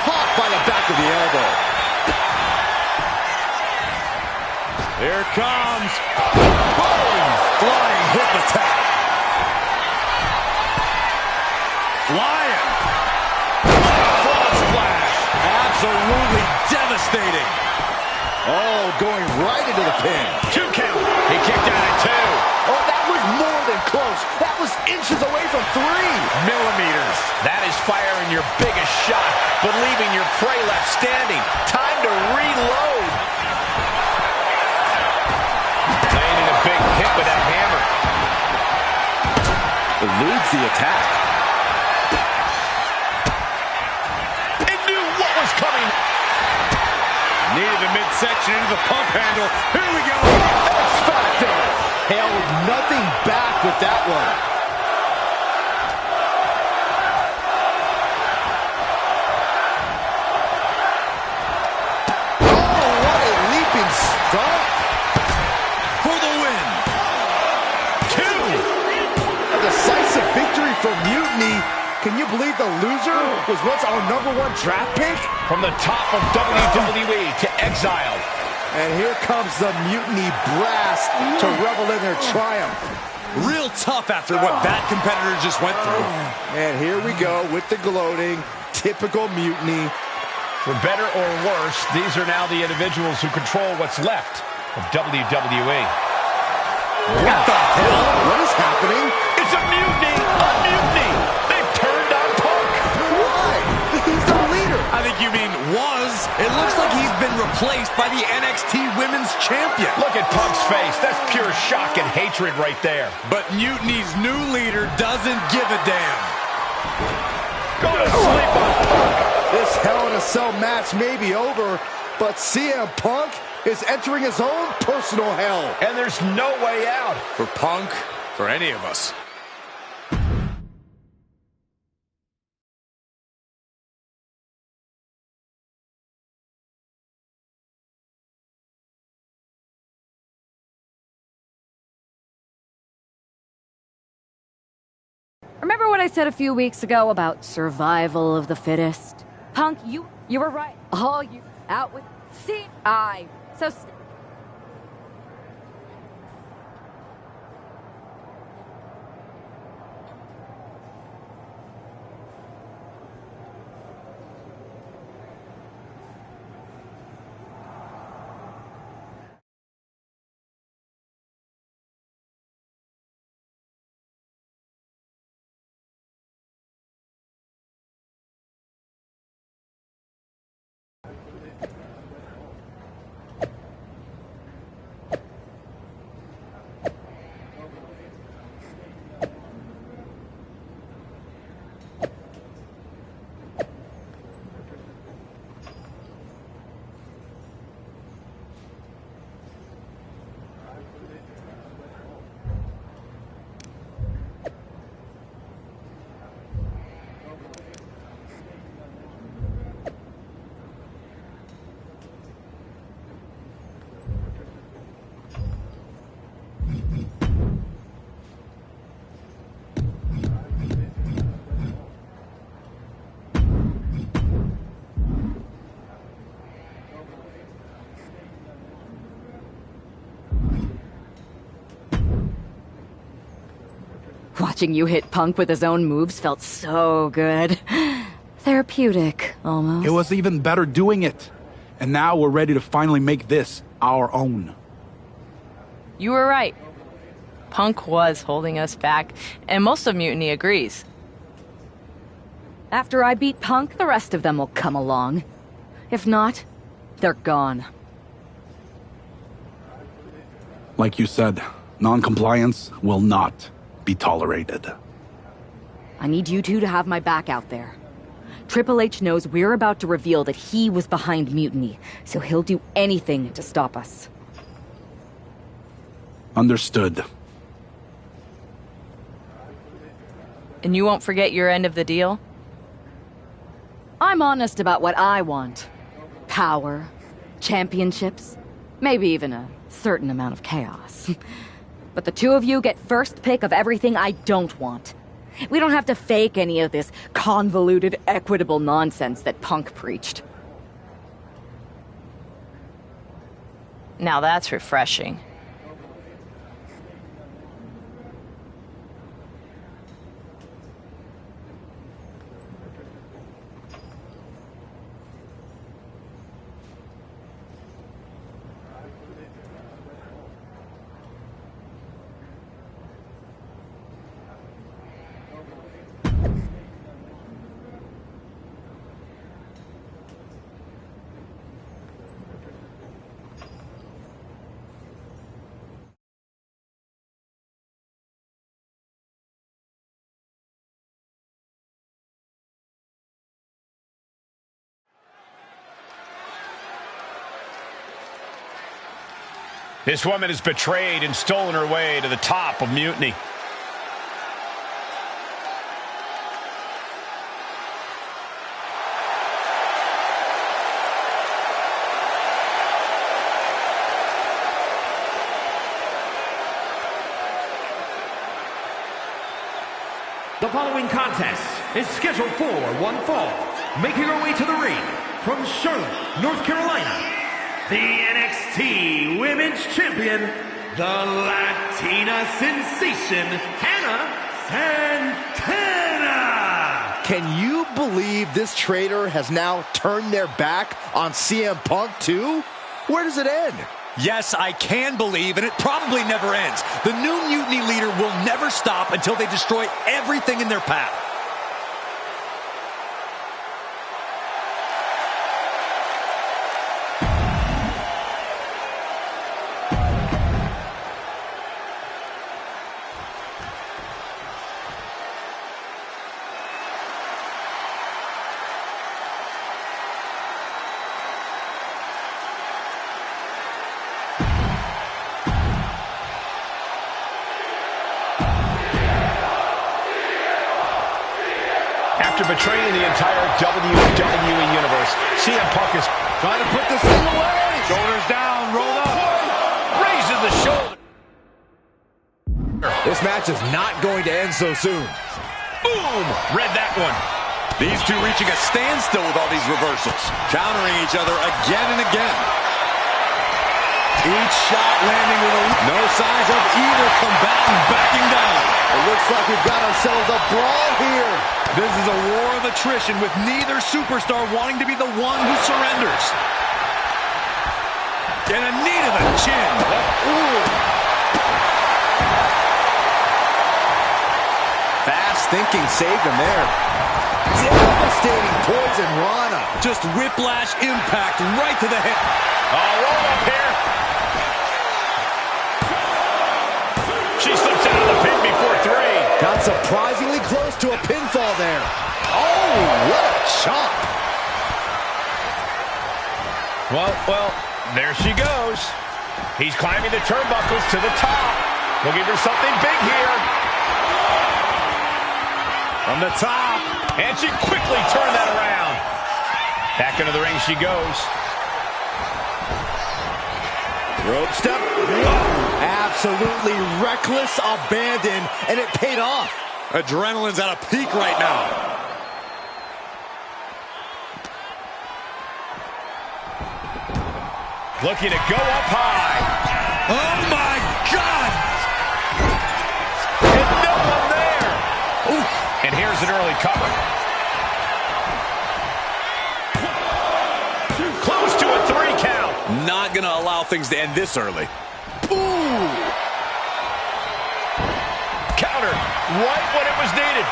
Caught by the back of the elbow. Here it comes. Boom! Flying hip attack. Flying. Frog splash. Absolutely devastating. Oh, going right into the pin. 2 count. He kicked out at 2. Oh, that was more than close. That was inches away from 3 millimeters. That is firing your biggest shot, but leaving your prey left standing. Time to reload. Landing a big hit with that hammer. Eludes the attack. It knew what was coming. Needed the midsection into the pump handle. Here we go. X-Factor. Held nothing back with that one. Oh, what a leaping stomp. For the win. 2. A decisive victory for Mutiny. Can you believe the loser was once our #1 draft pick? From the top of WWE to exiled. And here comes the Mutiny brass to revel in their triumph. Real tough after what that competitor just went through. And here we go with the gloating. Typical Mutiny. For better or worse, these are now the individuals who control what's left of WWE. What the hell? What is happening? It's a mutiny! A mutiny! They've turned on Punk! Why? He's the leader. I think you mean was. It looks like he's been replaced by the NXT Women's Champion. Look at Punk's face. That's pure shock and hatred right there. But Mutiny's new leader doesn't give a damn. Go to sleep on Punk. This Hell in a Cell match may be over, but CM Punk is entering his own personal hell. And there's no way out. For Punk, for any of us. Remember what I said a few weeks ago about survival of the fittest? Punk, you were right. Oh, you out with... See, so... Watching you hit Punk with his own moves felt so good. Therapeutic, almost. It was even better doing it. And now we're ready to finally make this our own. You were right. Punk was holding us back, and most of Mutiny agrees. After I beat Punk, the rest of them will come along. If not, they're gone. Like you said, non-compliance will not be tolerated. I need you two to have my back out there. Triple H knows we're about to reveal that he was behind Mutiny, so he'll do anything to stop us. Understood. And you won't forget your end of the deal? I'm honest about what I want. Power, championships, maybe even a certain amount of chaos. But the two of you get first pick of everything I don't want. We don't have to fake any of this convoluted, equitable nonsense that Punk preached. Now that's refreshing. This woman has betrayed and stolen her way to the top of Mutiny. The following contest is scheduled for one fall. Making her way to the ring from Charlotte, North Carolina, the NXT Women's Champion, the Latina sensation, Hannah Santana. Can you believe this traitor has now turned their back on CM Punk too? Where does it end? Yes, I can believe, and it probably never ends. The new Mutiny leader will never stop until they destroy everything in their path. After betraying the entire WWE Universe, CM Punk is Trying to put this thing away. Shoulders down, rolled up. raising the shoulder. This match is not going to end so soon. Boom! Read that one. These two reaching a standstill with all these reversals, countering each other again and again. Each shot landing with no signs of either combatant backing down. It looks like we've got ourselves a brawl here. This is a war of attrition with neither superstar wanting to be the one who surrenders. And a knee to the chin. Ooh. Fast thinking saved him there. Devastating poison Rana. Just whiplash impact right to the hip. Roll up here. She slips out of the pin before three. Got surprisingly close to a pinfall there. Oh, what a chop. Well, there she goes. He's climbing the turnbuckles to the top. We'll give her something big here. From the top. And she quickly turned that around. Back into the ring she goes. Rope step. Absolutely reckless abandon, and it paid off. Adrenaline's at a peak right now. Looking to go up high. Oh my God! And no one there. Ooh. And here's an early cover. Close to a 3 count. Not gonna allow things to end this early. Ooh. countered right when it was needed.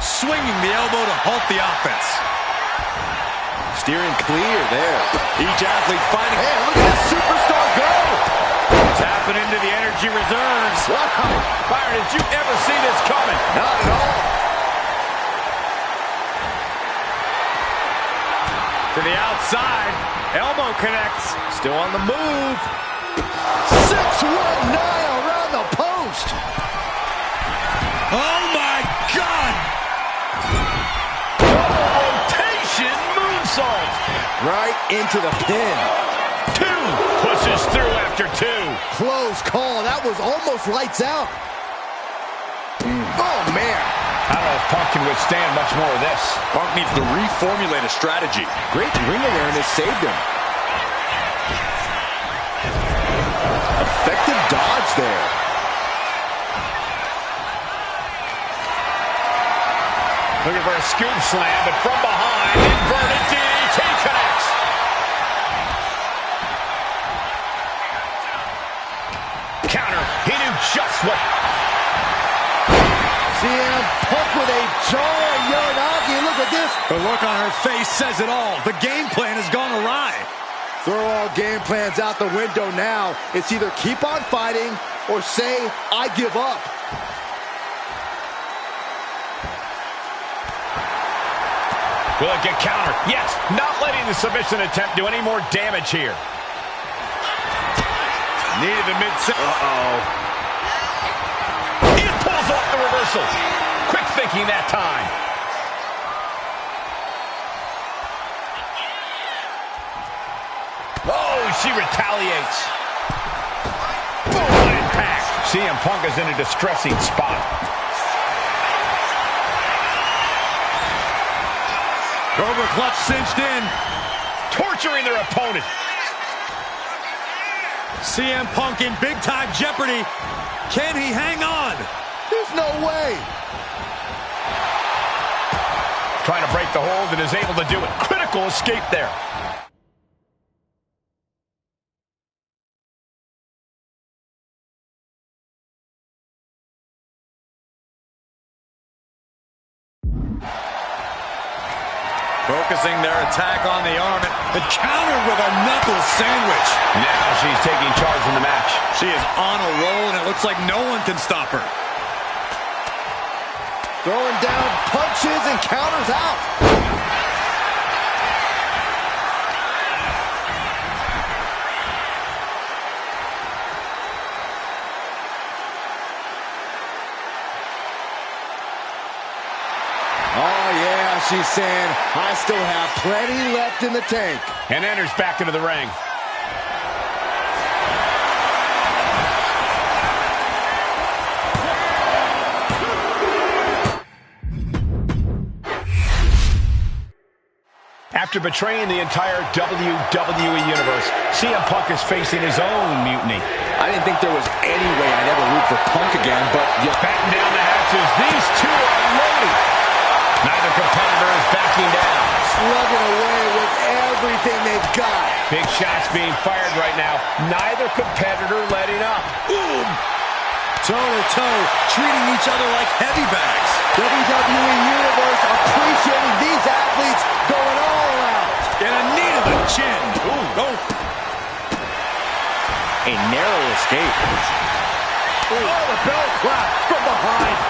Swinging the elbow to halt the offense. Steering clear there. Each athlete finding... Hey, look at this superstar go! Tapping into the energy reserves. Wow. Byron, did you ever see this coming? Not at all. To the outside. Elbow connects. Still on the move. 619 around the post. Oh, my God! Rotation moonsault. Right into the pin. 2 pushes through after 2. Close call. That was almost lights out. Oh, man. I don't know if Punk can withstand much more of this. Punk needs to reformulate a strategy. Great ring awareness saved him. Effective dodge there. Looking for a scoop slam, but from behind, inverted DDT connects. Counter. He knew just what... CM Punk with a jarring Uranagi. Look at this. The look on her face says it all. The game plan has gone awry. Throw all game plans out the window now. It's either keep on fighting or say, I give up. Will it get countered? Yes, not letting the submission attempt do any more damage here. Needed the midsection. He pulls off the reversal. Quick thinking that time. Oh, she retaliates. Boom, impact. CM Punk is in a distressing spot. Cobra clutch cinched in. Torturing their opponent. CM Punk in big-time jeopardy. Can he hang on? There's no way. Trying to break the hold and is able to do it. Critical escape there. Focusing their attack on the arm and countered with a knuckle sandwich. Now she's taking charge in the match. She is on a roll, and it looks like no one can stop her. Throwing down punches and counters out. Oh, yeah, she's saying, I still have plenty left in the tank. And enters back into the ring. After betraying the entire WWE Universe, CM Punk is facing his own mutiny. I didn't think there was any way I'd ever root for Punk again, but... Batten down the hatches. These two are loaded. Neither competitor is backing down. Slugging away with everything they've got. Big shots being fired right now. Neither competitor letting up. Boom! Toe-to-toe, treating each other like heavy bags. WWE Universe appreciating these athletes going all out. And a knee to the chin. Ooh. Oh. A narrow escape. Oh, the belt clap from behind.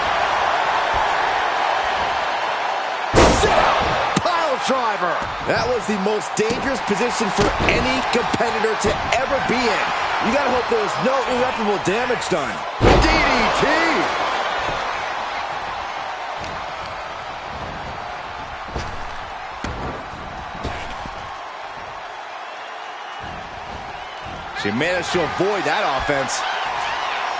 Pile driver. That was the most dangerous position for any competitor to ever be in. You gotta hope there was no irreparable damage done. DDT. She managed to avoid that offense.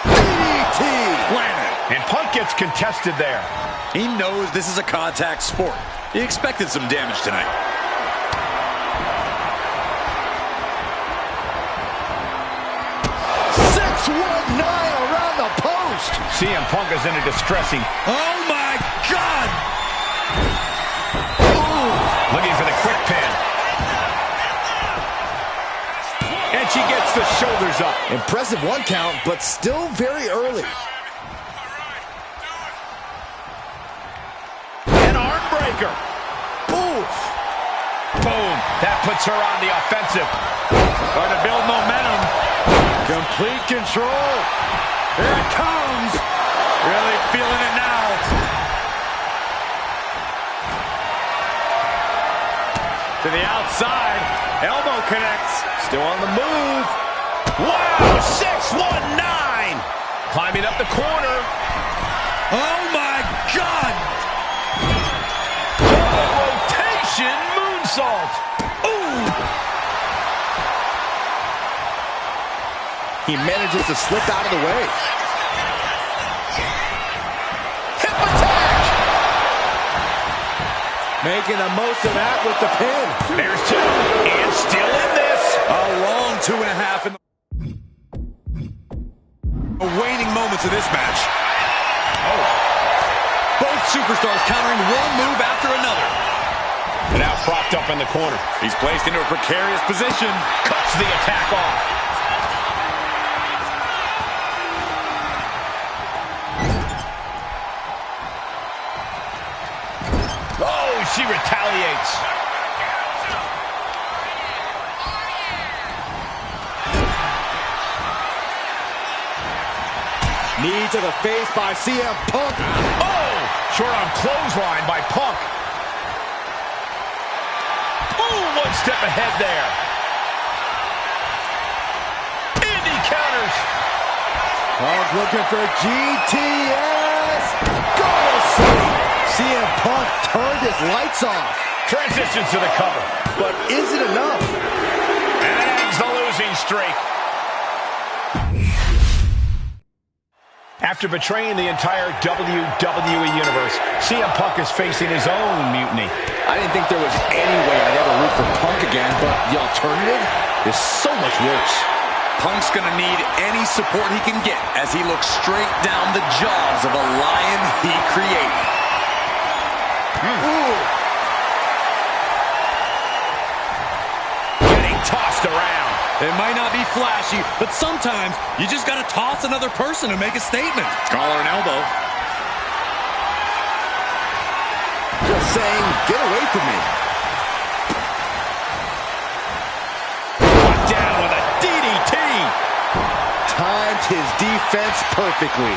DDT. Planet. And Punk gets contested there. He knows this is a contact sport. He expected some damage tonight. 619 around the post. CM Punk is in a distressing. Oh my God! Ooh, looking for the quick pin. she gets the shoulders up. Impressive 1 count, but still very early. An arm breaker. Oof. Boom. That puts her on the offensive. Trying to build momentum. Complete control. Here it comes. Really feeling it now. To the outside. Elbow connects. Still on the move. Wow, 619. Climbing up the corner. Oh, my God. Rotation moonsault. Ooh. He manages to slip out of the way. Hip attack. Making the most of that with the pin. There's 2. And still in this. A long 2.5 in the waning moments of this match. Oh. Both superstars countering one move after another. Now propped up in the corner. He's placed into a precarious position. Cuts the attack off. Oh, she retaliates. Knee to the face by CM Punk. Oh, short arm clothesline by Punk. Ooh, 1 step ahead there. Indy counters. Punk looking for GTS. Goal City. CM Punk turned his lights off. Transitions to the cover. But is it enough? And it ends the losing streak. After betraying the entire WWE Universe, CM Punk is facing his own mutiny. I didn't think there was any way I'd ever root for Punk again, but the alternative is so much worse. Punk's gonna need any support he can get as he looks straight down the jaws of a lion he created. Ooh. Getting tossed around. It might not be flashy, but sometimes you just gotta toss another person to make a statement. Collar and elbow. Just saying, get away from me. Brought down with a DDT. Timed his defense perfectly.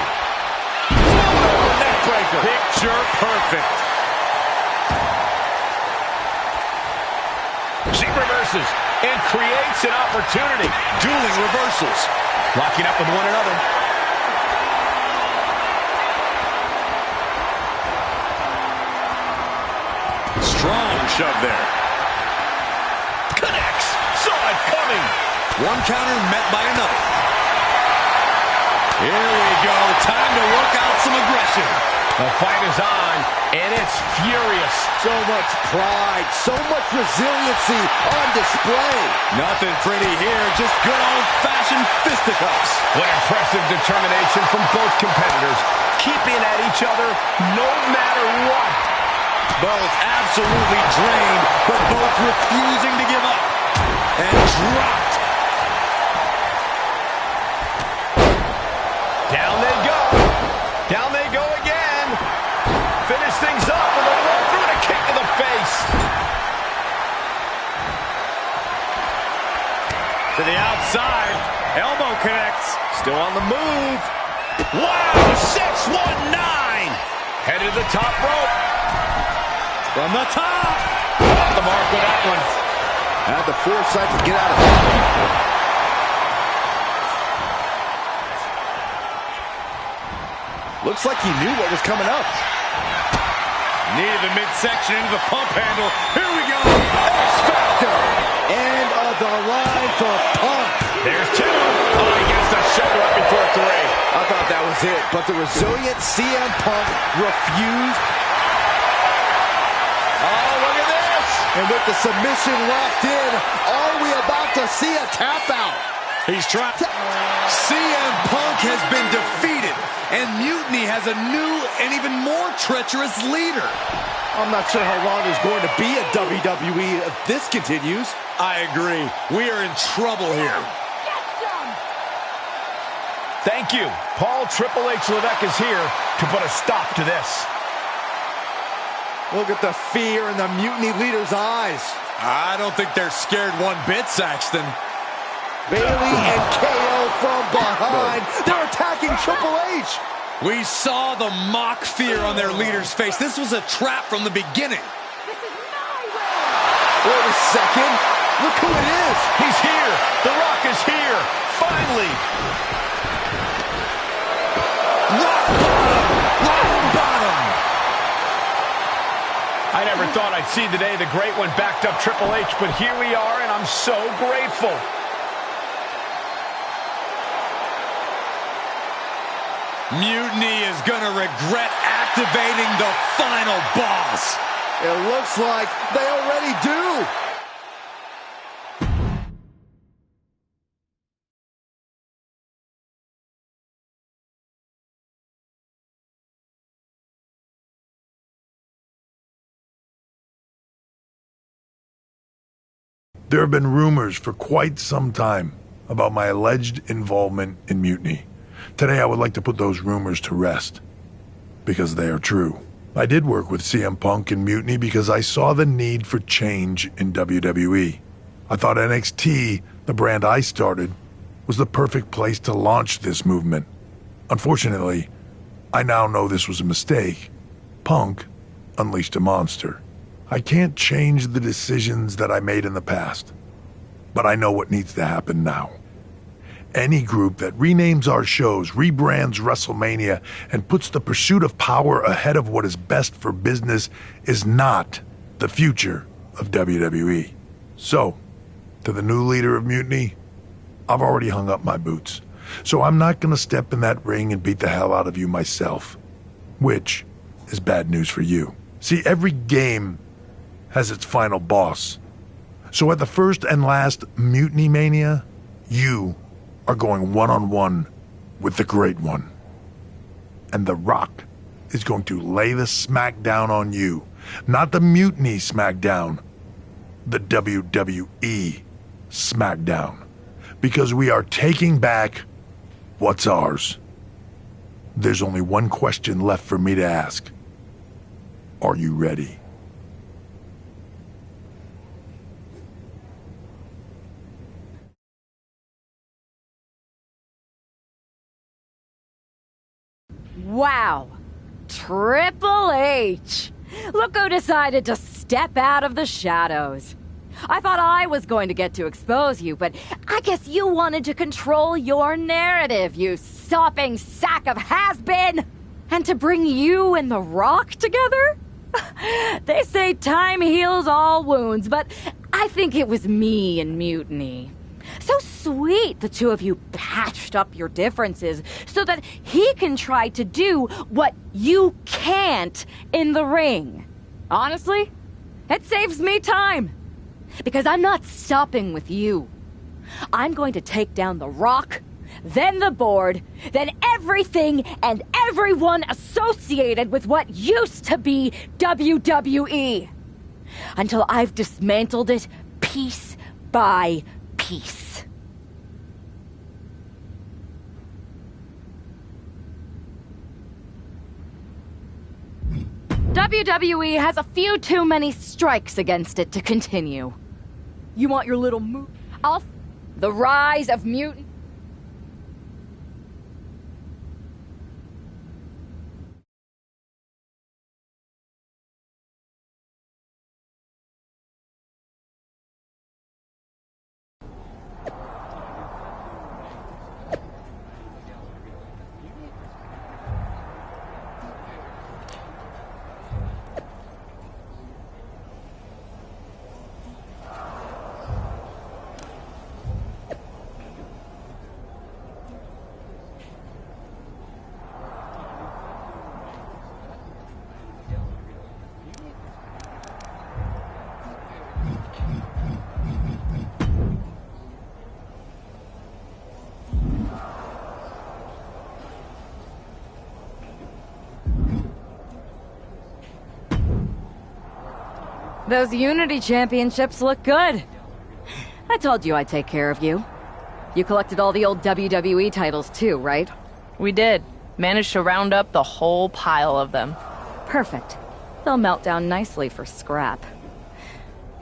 Neckbreaker. Picture perfect. She reverses and creates an opportunity. Dueling reversals. Locking up with one another. Strong shove there. Connects. Saw it coming. One counter met by another. Here we go. Time to work out some aggression. The fight is on, and it's furious. So much pride, so much resiliency on display. Nothing pretty here, just good old-fashioned fisticuffs. What impressive determination from both competitors, keeping at each other no matter what. Both absolutely drained, but both refusing to give up. And dropped. Down they go. Down they go again. Finish things up with a roll through and a kick to the face. To the outside. Elbow connects. Still on the move. Wow, 619. Headed to the top rope. From the top. Off the mark with that one. Had the foresight to get out of it. Looks like he knew what was coming up. Knee to the midsection into the pump handle. Here we go. X-Factor. End of the line for Punk. There's 2. Oh, he gets the shoulder up before 3. I thought that was it, but the resilient CM Punk refused. Oh, look at this. And with the submission locked in, are we about to see a tap out? He's trying. CM Punk has been defeated, and Mutiny has a new and even more treacherous leader. I'm not sure how long there's going to be at WWE if this continues. I agree. We are in trouble here. Thank you. Paul Triple H Levesque is here to put a stop to this. Look at the fear in the Mutiny leader's eyes. I don't think they're scared one bit, Saxton. Bailey and KO from behind. They're attacking Triple H. We saw the mock fear on their leader's face. This was a trap from the beginning. This is my way! Wait a second. Look who it is. He's here. The Rock is here. Finally. Rock bottom. Rock bottom. I never thought I'd see the day the Great One backed up Triple H, but here we are, and I'm so grateful. Mutiny is going to regret activating the final boss. It looks like they already do. There have been rumors for quite some time about my alleged involvement in Mutiny. Today I would like to put those rumors to rest, because they are true. I did work with CM Punk in Mutiny because I saw the need for change in WWE. I thought NXT, the brand I started, was the perfect place to launch this movement. Unfortunately, I now know this was a mistake. Punk unleashed a monster. I can't change the decisions that I made in the past, but I know what needs to happen now. Any group that renames our shows, rebrands WrestleMania, and puts the pursuit of power ahead of what is best for business is not the future of WWE. So, to the new leader of Mutiny, I've already hung up my boots. So I'm not gonna step in that ring and beat the hell out of you myself, which is bad news for you. See, every game has its final boss. So at the first and last Mutiny Mania, you are going one-on-one with the Great One. And The Rock is going to lay the smackdown on you. Not the Mutiny smackdown, the WWE smackdown. Because we are taking back what's ours. There's only one question left for me to ask. Are you ready? Wow. Triple H. Look who decided to step out of the shadows. I thought I was going to get to expose you, but I guess you wanted to control your narrative, you sopping sack of has-been. And to bring you and The Rock together? They say time heals all wounds, but I think it was me and Mutiny. So sweet the two of you patched up your differences so that he can try to do what you can't in the ring. Honestly, it saves me time. Because I'm not stopping with you. I'm going to take down The Rock, then the board, then everything and everyone associated with what used to be WWE. Until I've dismantled it piece by piece. WWE has a few too many strikes against it to continue. You want your little move? The rise of mutant. Those Unity Championships look good. I told you I'd take care of you. You collected all the old WWE titles too, right? We did. Managed to round up the whole pile of them. Perfect. They'll melt down nicely for scrap.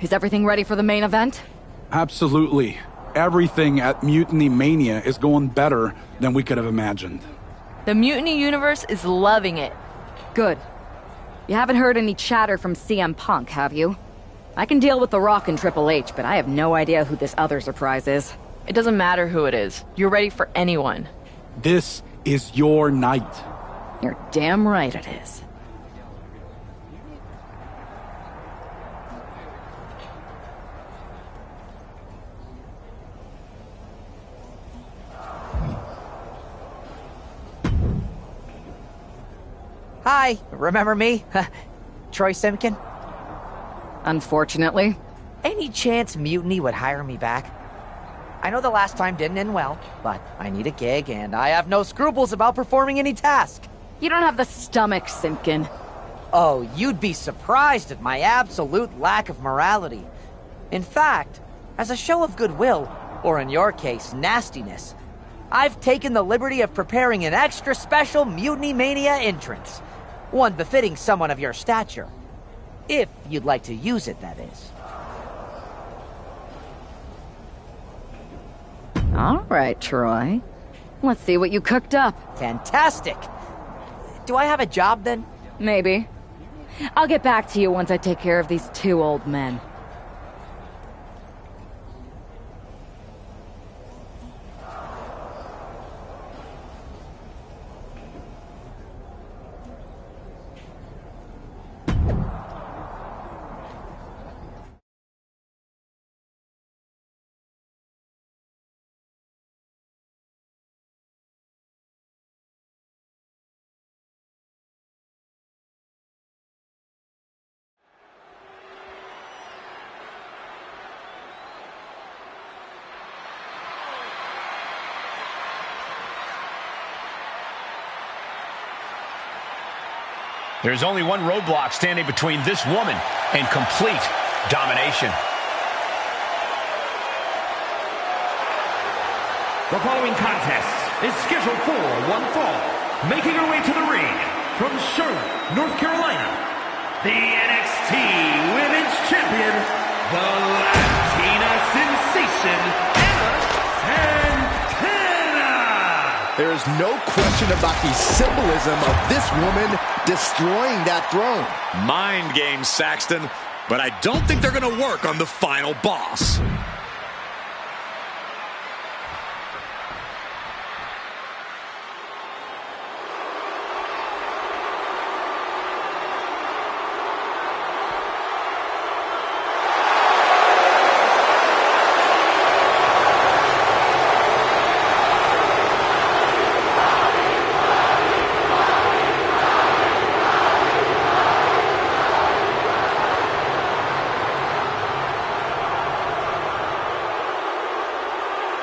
Is everything ready for the main event? Absolutely. Everything at Mutiny Mania is going better than we could have imagined. The Mutiny Universe is loving it. Good. You haven't heard any chatter from CM Punk, have you? I can deal with The Rock and Triple H, but I have no idea who this other surprise is. It doesn't matter who it is. You're ready for anyone. This is your night. You're damn right it is. Hi, remember me? Troy Simkin? Unfortunately. Any chance Mutiny would hire me back? I know the last time didn't end well, but I need a gig and I have no scruples about performing any task. You don't have the stomach, Simpkin. Oh, you'd be surprised at my absolute lack of morality. In fact, as a show of goodwill, or in your case, nastiness, I've taken the liberty of preparing an extra special Mutiny Mania entrance. One befitting someone of your stature. If you'd like to use it, that is. All right, Troy. Let's see what you cooked up. Fantastic! Do I have a job, then? Maybe. I'll get back to you once I take care of these two old men. There's only one roadblock standing between this woman and complete domination. The following contest is scheduled for one fall. Making her way to the ring from Charlotte, North Carolina, the NXT Women's Champion, the Latina Sensation, Anna Santana. There is no question about the symbolism of this woman destroying that throne. Mind games, Saxton, but I don't think they're going to work on the final boss.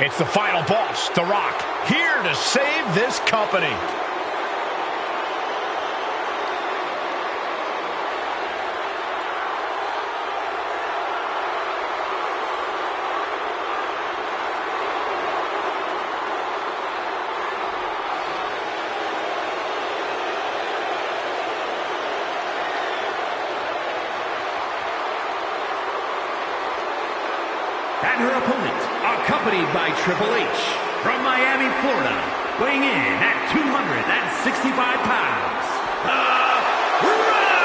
It's the final boss, The Rock, here to save this company. And her opponent, accompanied by Triple H, from Miami, Florida, weighing in at 265 pounds, The Rock!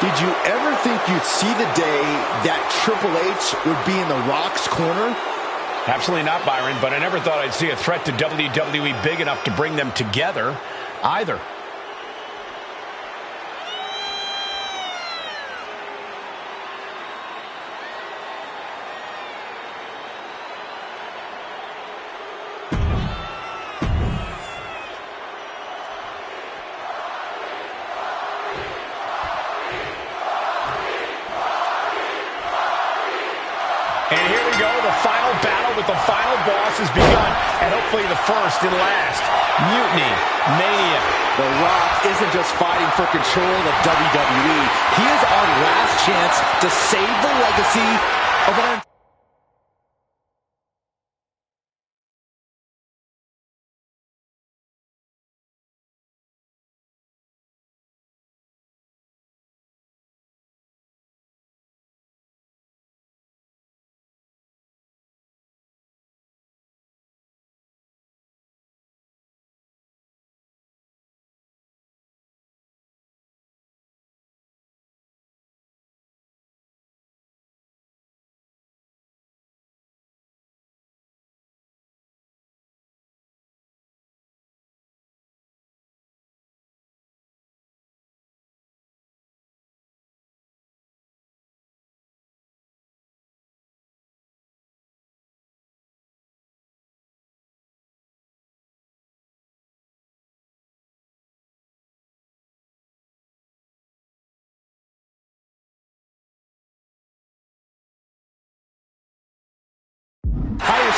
Did you ever think you'd see the day that Triple H would be in The Rock's corner? Absolutely not, Byron, but I never thought I'd see a threat to WWE big enough to bring them together either. And here we go, the final battle with the final boss has begun, and hopefully the first and last. Mutiny Mania. The Rock isn't just fighting for control of WWE. He is our last chance to save the legacy of an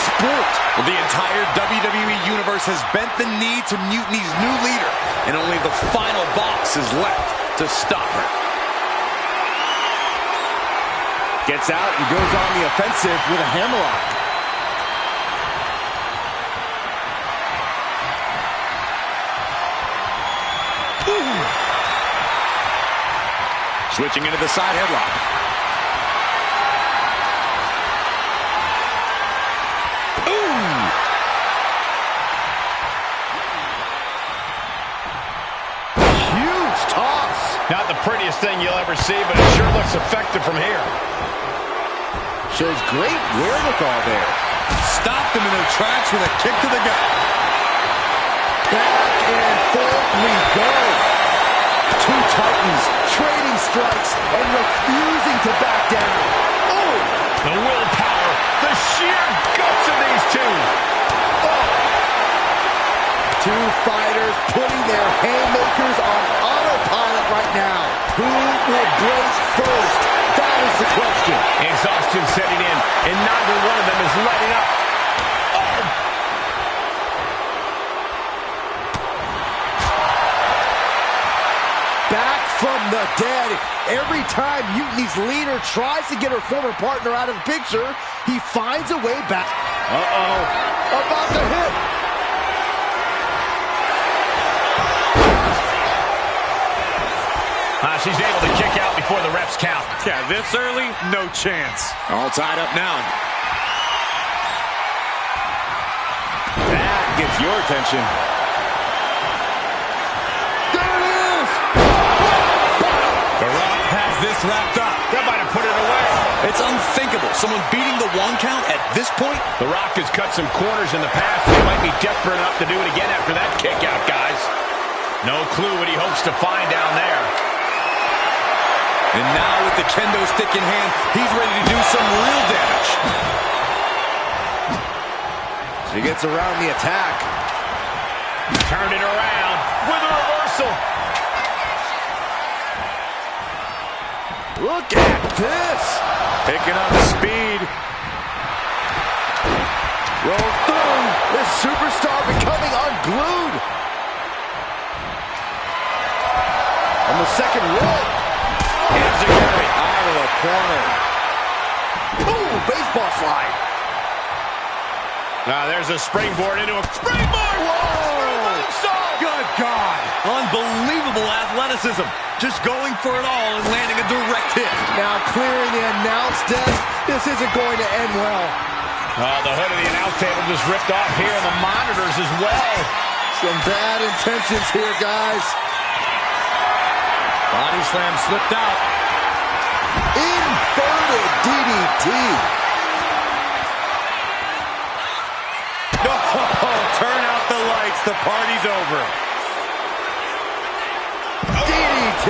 sport. Well, the entire WWE Universe has bent the knee to Mutiny's new leader, and only the final boss is left to stop her. Gets out and goes on the offensive with a hammerlock. Switching into the side headlock. Ooh! Huge toss. Not the prettiest thing you'll ever see, but it sure looks effective from here. Shows great wherewithal there. Stopped them in their tracks with a kick to the gut. Back and forth we go. Two titans trading strikes and refusing to back down. Oh! The willpower, the sheer guts of these two. Oh. Two fighters putting their haymakers on autopilot right now. Who will brace first? That is the question. Exhaustion setting in, and neither one of them is letting up. Back from the dead. Every time Mutiny's leader tries to get her former partner out of the picture, he finds a way back. Uh-oh. About to hit. She's able to kick out before the refs count. Yeah, this early, no chance. All tied up now. That gets your attention. The Rock has this wrapped up. That might have put it away. It's unthinkable. Someone beating the one count at this point. The Rock has cut some corners in the past. He might be desperate enough to do it again after that kick out, guys. No clue what he hopes to find down there. And now with the kendo stick in hand, he's ready to do some real damage. She gets around the attack. Turned it around with a reversal. Look at this. Picking up speed. Rolls through. This superstar becoming unglued. On the second rope. Enziguri out of the corner. Ooh, baseball slide. Now there's a springboard into a springboard. Whoa! Good God. Unbelievable athleticism. Just going for it all and landing a direct hit. Now clearing the announce desk. This isn't going to end well. The hood of the announce table just ripped off here, and the monitors as well. Some bad intentions here, guys. Body slam slipped out. Inverted DDT. Oh, turn out the lights. The party's over. DDT.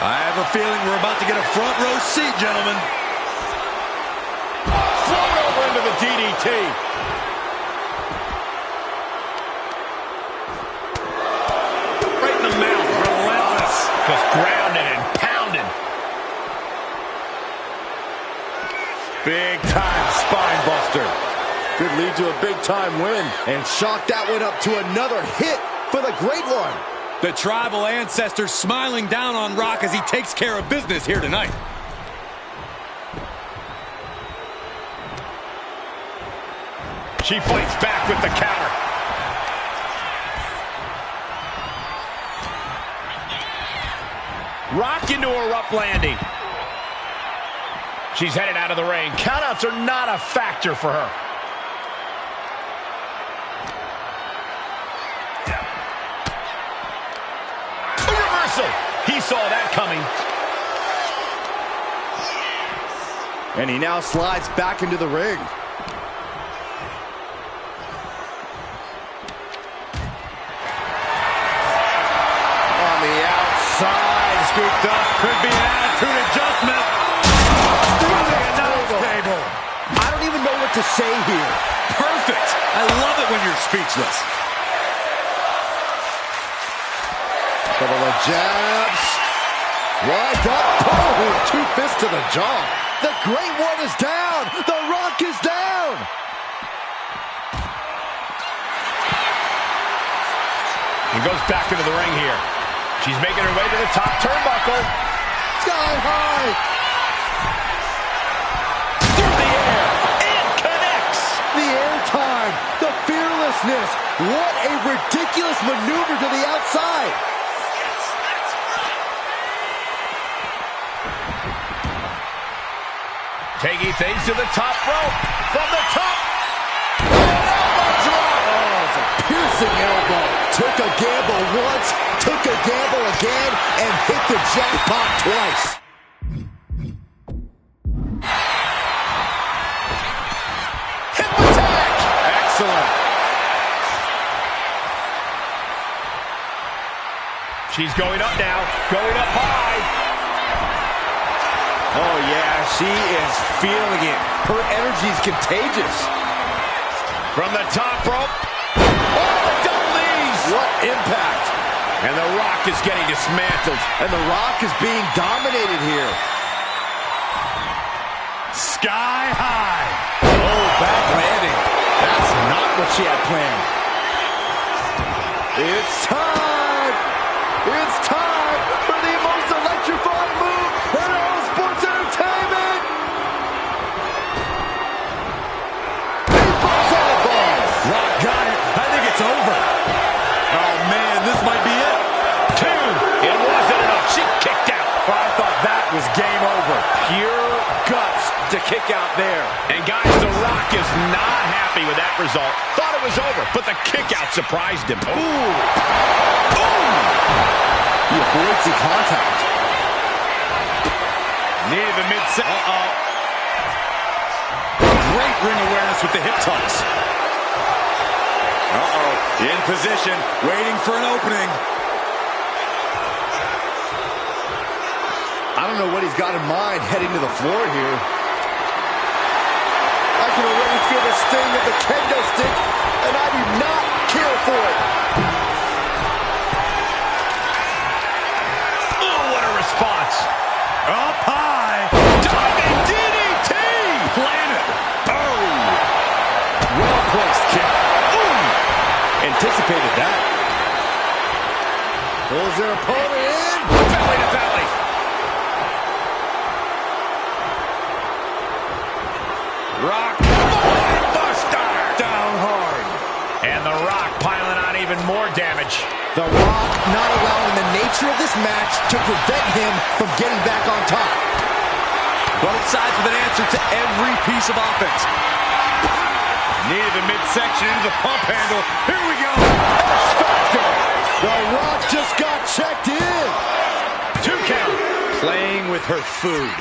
I have a feeling we're about to get a front row seat, gentlemen. Float over into the DDT. Right in the mouth. Relentless. Just grounded and pounded. Big time spine buster. Could lead to a big-time win. And chalk that one up to another hit for the Great One. The tribal ancestor smiling down on Rock as he takes care of business here tonight. She fights back with the counter. Rock into a rough landing. She's headed out of the ring. Countouts are not a factor for her. A reversal. He saw that coming. And he now slides back into the ring. On the outside, Scooped up. Could be an attitude adjustment. Through the announce table. I don't even know what to say here. Perfect. I love it when you're speechless. Couple of jabs. Right up. Oh, two fists to the jaw. The Great One is down. The Rock is down. He goes back into the ring here. She's making her way to the top turnbuckle. Sky high. Through the air. And connects. The airtime. The fearlessness. What a ridiculous maneuver to the outside. Taking things to the top rope. From the top. Piercing elbow. Took a gamble once, took a gamble again, and hit the jackpot twice. Hip attack! Excellent. She's going up now, going up high. Oh yeah, she is feeling it. Her energy is contagious. From the top rope. Oh, the double knees! What impact! And The Rock is getting dismantled. And The Rock is being dominated here. Sky high. Oh, bad landing. That's not what she had planned. It's time! It's time for the most electrifying move in all sports entertainment! Rock got it. I think it's over. Oh, man, this might be it. 2. It wasn't enough. She kicked out. Oh, I thought that was game over. Pure guts to kick out there. And, guys, The Rock is not happy with that result. Thought it was over, but the kick out surprised him. Ooh. Ooh. He avoids the contact. Near the midsection. Uh-oh. Great ring awareness with the hip toss. Uh-oh. In position, waiting for an opening. I don't know what he's got in mind heading to the floor here. I can already feel the sting of the kendo stick, and I do not care for it. Oh, what a response. Up high. Diving DDT. Planet. Oh. Well-placed kick. Ooh. Anticipated that. Pulls their opponent in. Belly to belly. Rock. Buster. Down hard. And The Rock piling on even more damage. The Rock not allowing the nature of this match to prevent him from getting back on top. Both sides with an answer to every piece of offense. Knee to the midsection into the pump handle. Here we go. X-Factor. The Rock just got checked in. 2 count. Playing with her food.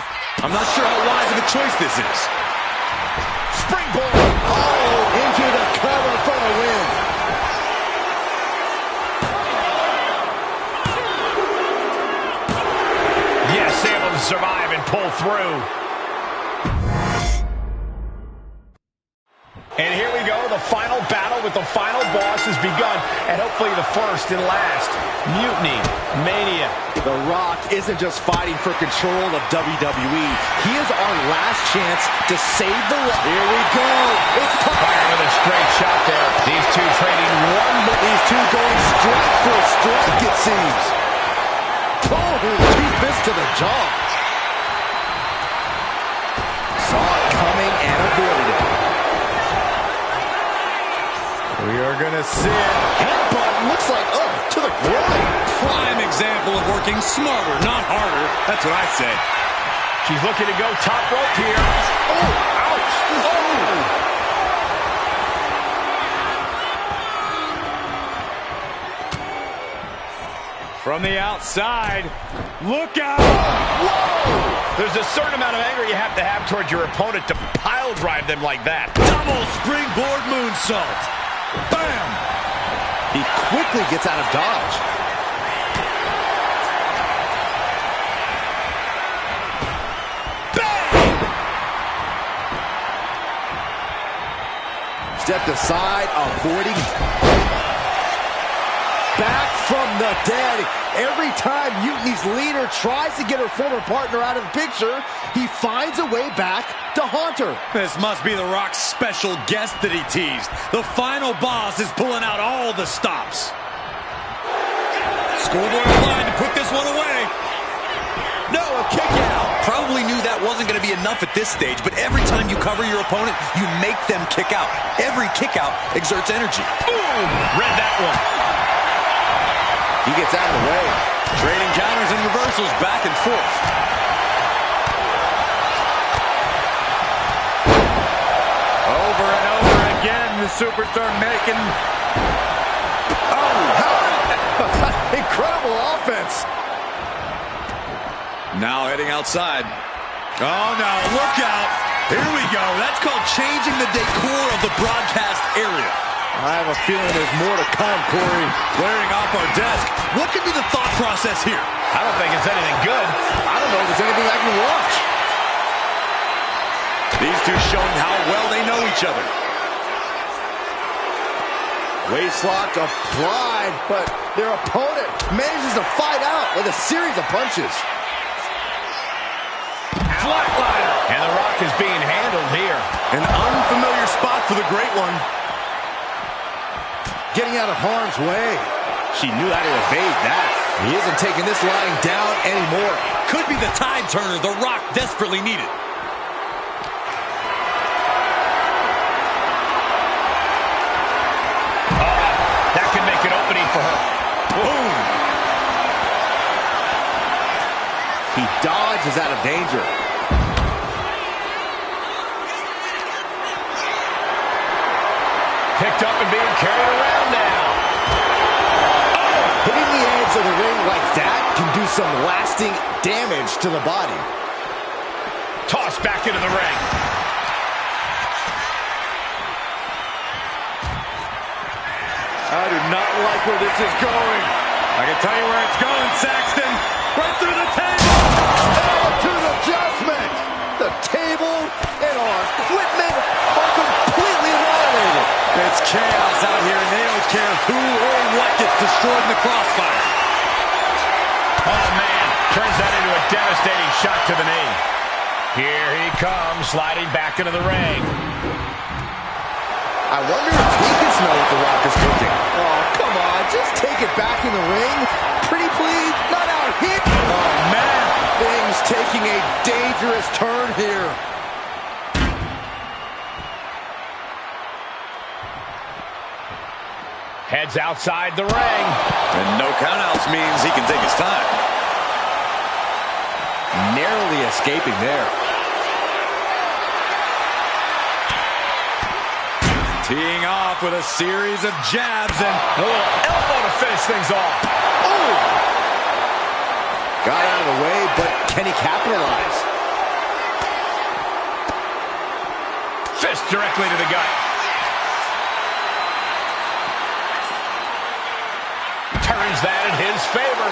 I'm not sure how wise of a choice this is. Springboard. Oh, into the cover for the win. Yes, able to survive and pull through. And here we go, the final battle with the final boss has begun, and hopefully the first and last. Mutiny Mania. The Rock isn't just fighting for control of WWE. He is our last chance to save the world. Here we go. It's time. Fire with a straight shot there. These two trading one, but these two going strike for strike, it seems. Oh, 2 fists to the jaw. Saw it coming and avoided it. We are going to see it. Headbutt looks like up to the groin. Prime example of working smarter, not harder. That's what I say. she's looking to go top rope here. Oh, ouch. Oh. From the outside, look out! Whoa! There's a certain amount of anger you have to have towards your opponent to pile drive them like that. Double springboard moonsault. Bam! He quickly gets out of dodge. Bang! Stepped aside, avoiding. Back from the dead. Every time Mutiny's leader tries to get her former partner out of the picture, he finds a way back to haunt her. This must be The Rock's special guest that he teased. The final boss is pulling out all the stops. Schoolboy applied to put this one away. No, a kick out. Probably knew that wasn't going to be enough at this stage, but every time you cover your opponent, you make them kick out. Every kick out exerts energy. Boom! Read that one. He gets out of the way. Trading counters and reversals back and forth. Over and over again, the superstar making... Oh, incredible offense. Now heading outside. Oh, no, look out. Here we go. That's called changing the decor of the broadcast area. I have a feeling there's more to come, Corey. Clearing off our desk. What could be the thought process here? I don't think it's anything good. I don't know if there's anything I can watch. These two showing how well they know each other. Waistlock applied, but their opponent manages to fight out with a series of punches. Flatliner. And The Rock is being handled here. An unfamiliar spot for the Great One. Getting out of harm's way. She knew how to evade that. He isn't taking this lying down anymore. Could be the tide turner The Rock desperately needed. That could make an opening for her. Boom. He dodges out of danger. Picked up and being carried around now. Hitting the edge of the ring like that can do some lasting damage to the body. Tossed back into the ring. I do not like where this is going. I can tell you where it's going, Saxton. Right through the table. To the judgment. The table and our equipment are completely annihilated. It's chaos out here, and they don't care who or what gets destroyed in the crossfire. Oh, man. Turns that into a devastating shot to the knee. Here he comes, sliding back into the ring. I wonder if he can smell what The Rock is cooking. Oh, come on. Just take it back in the ring. Pretty please. Not out hit. Oh, man. Things taking a dangerous turn here. Heads outside the ring. And no countouts means he can take his time. Narrowly escaping there. Teeing off with a series of jabs and a little elbow to finish things off. Oh! Got out of the way, but can he capitalize? Fist directly to the gut. Turns that in his favor.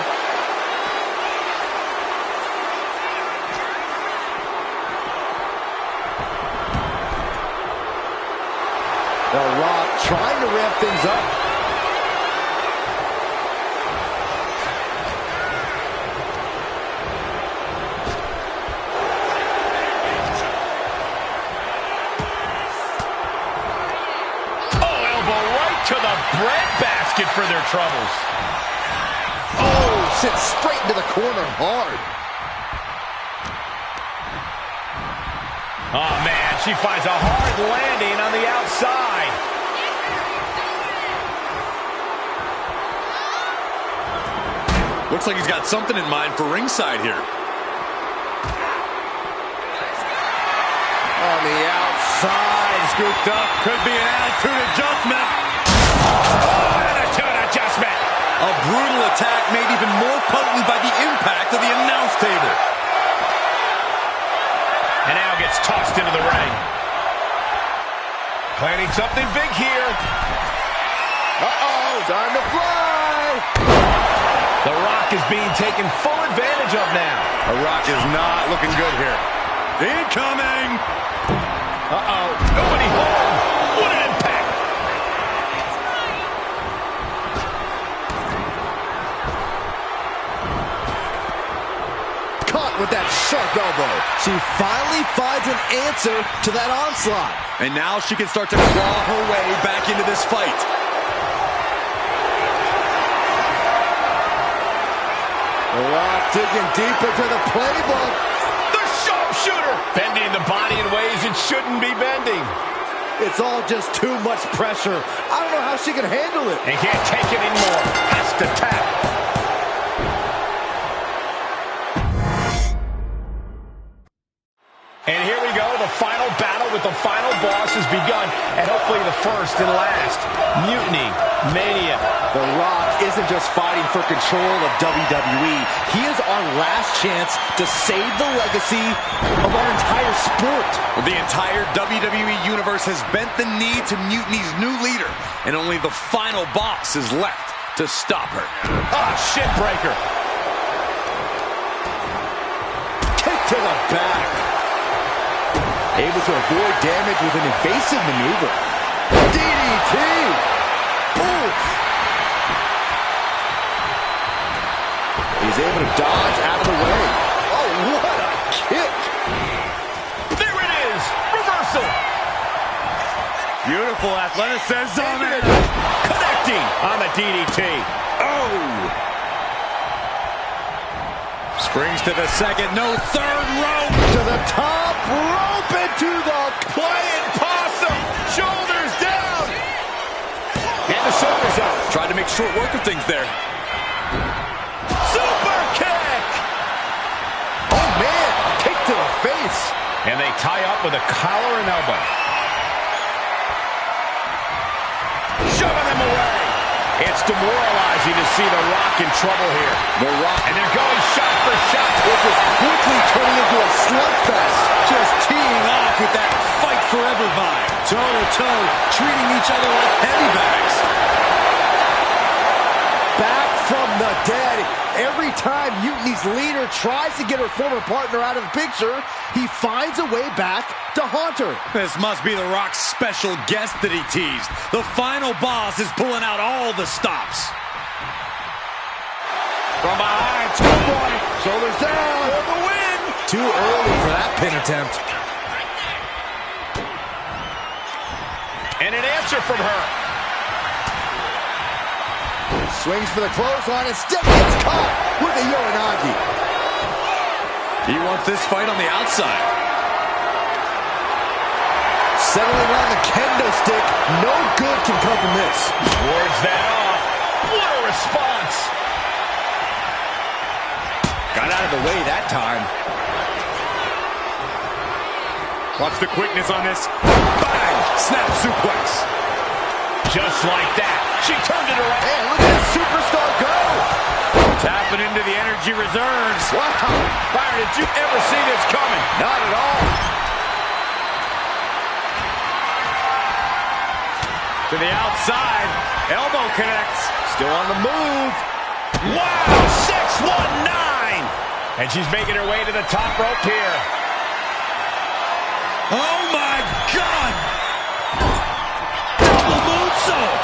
The Rock trying to ramp things up. Oh, elbow right to the breadbasket for their troubles. Oh, sits straight into the corner hard. Oh, man, she finds a hard landing on the outside. looks like he's got something in mind for ringside here. On the outside, scooped up, could be an attitude adjustment. Oh, attitude adjustment. A brutal attack made even more potent by the impact of the announce table. And now gets tossed into the ring. Planning something big here. Uh-oh, time to fly. The Rock is being taken full advantage of now. The Rock is not looking good here. Incoming! Uh-oh, nobody home. What an impact. Caught with that sharp elbow. She finally finds an answer to that onslaught. And now she can start to claw her way back into this fight. The Rock digging deep into the playbook. The sharpshooter! Bending the body in ways it shouldn't be bending. It's all just too much pressure. I don't know how she can handle it. And can't take it anymore. Has to tap. And here we go. The final battle with the final boss has begun. And hopefully the first and last. Mutiny Mania. The Rock isn't just fighting for control of WWE. He is our last chance to save the legacy of our entire sport. The entire WWE Universe has bent the knee to Mutiny's new leader, and only the final boss is left to stop her. Ah, shit breaker. Kick to the back. Able to avoid damage with an evasive maneuver. DDT. Oof. He's able to dodge out of the way. Oh, what a kick. There it is. Reversal. Beautiful athleticism. Connecting on the DDT. Oh! Springs to the second. No, third rope. To the top rope into the Playing possum. Shoulders down. And the shoulders up. Tried to make short work of things there. Super kick. Oh, man. Kick to the face. And they tie up with a collar and elbow. Shoving them away. It's demoralizing to see The Rock in trouble here. The Rock. And they're going shot for shot. This is quickly turning into a slugfest. Just teeing off with that fight forever vibe. Toe to toe, treating each other like heavy bags. Back from the dead. Every time Mutiny's leader tries to get her former partner out of the picture, he finds a way back to haunt her. This must be The Rock's special guest that he teased. The final boss is pulling out all the stops. From behind, schoolboy, shoulders down for the win. Too early for that pin attempt. And an answer from her. Swings for the clothesline and still gets caught with a Uranagi. He wants this fight on the outside. Settling on the kendo stick. No good can come from this. Wards that off. What a response. Got out of the way that time. Watch the quickness on this. Bang! Snap suplex. Just like that. She turned it around. And look at this superstar go. Tapping into the energy reserves. Wow. Byron, did you ever see this coming? Not at all. To the outside. Elbow connects. Still on the move. Wow, 619. And she's making her way to the top rope here. Oh my God! Double moonsault!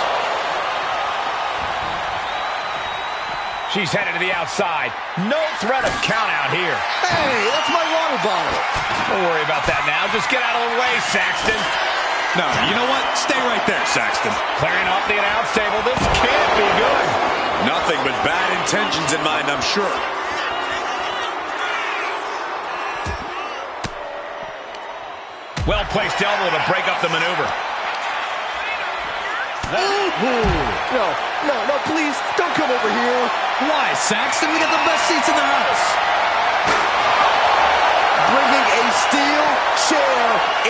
She's headed to the outside. No threat of count out here. Hey, that's my water bottle. Don't worry about that now. Just get out of the way, Saxton. No, you know what? Stay right there, Saxton. Clearing off the announce table. This can't be good. Nothing but bad intentions in mind, I'm sure. Well-placed elbow to break up the maneuver. No, please, don't come over here. Why, Saxton? We got the best seats in the house. Bringing a steel chair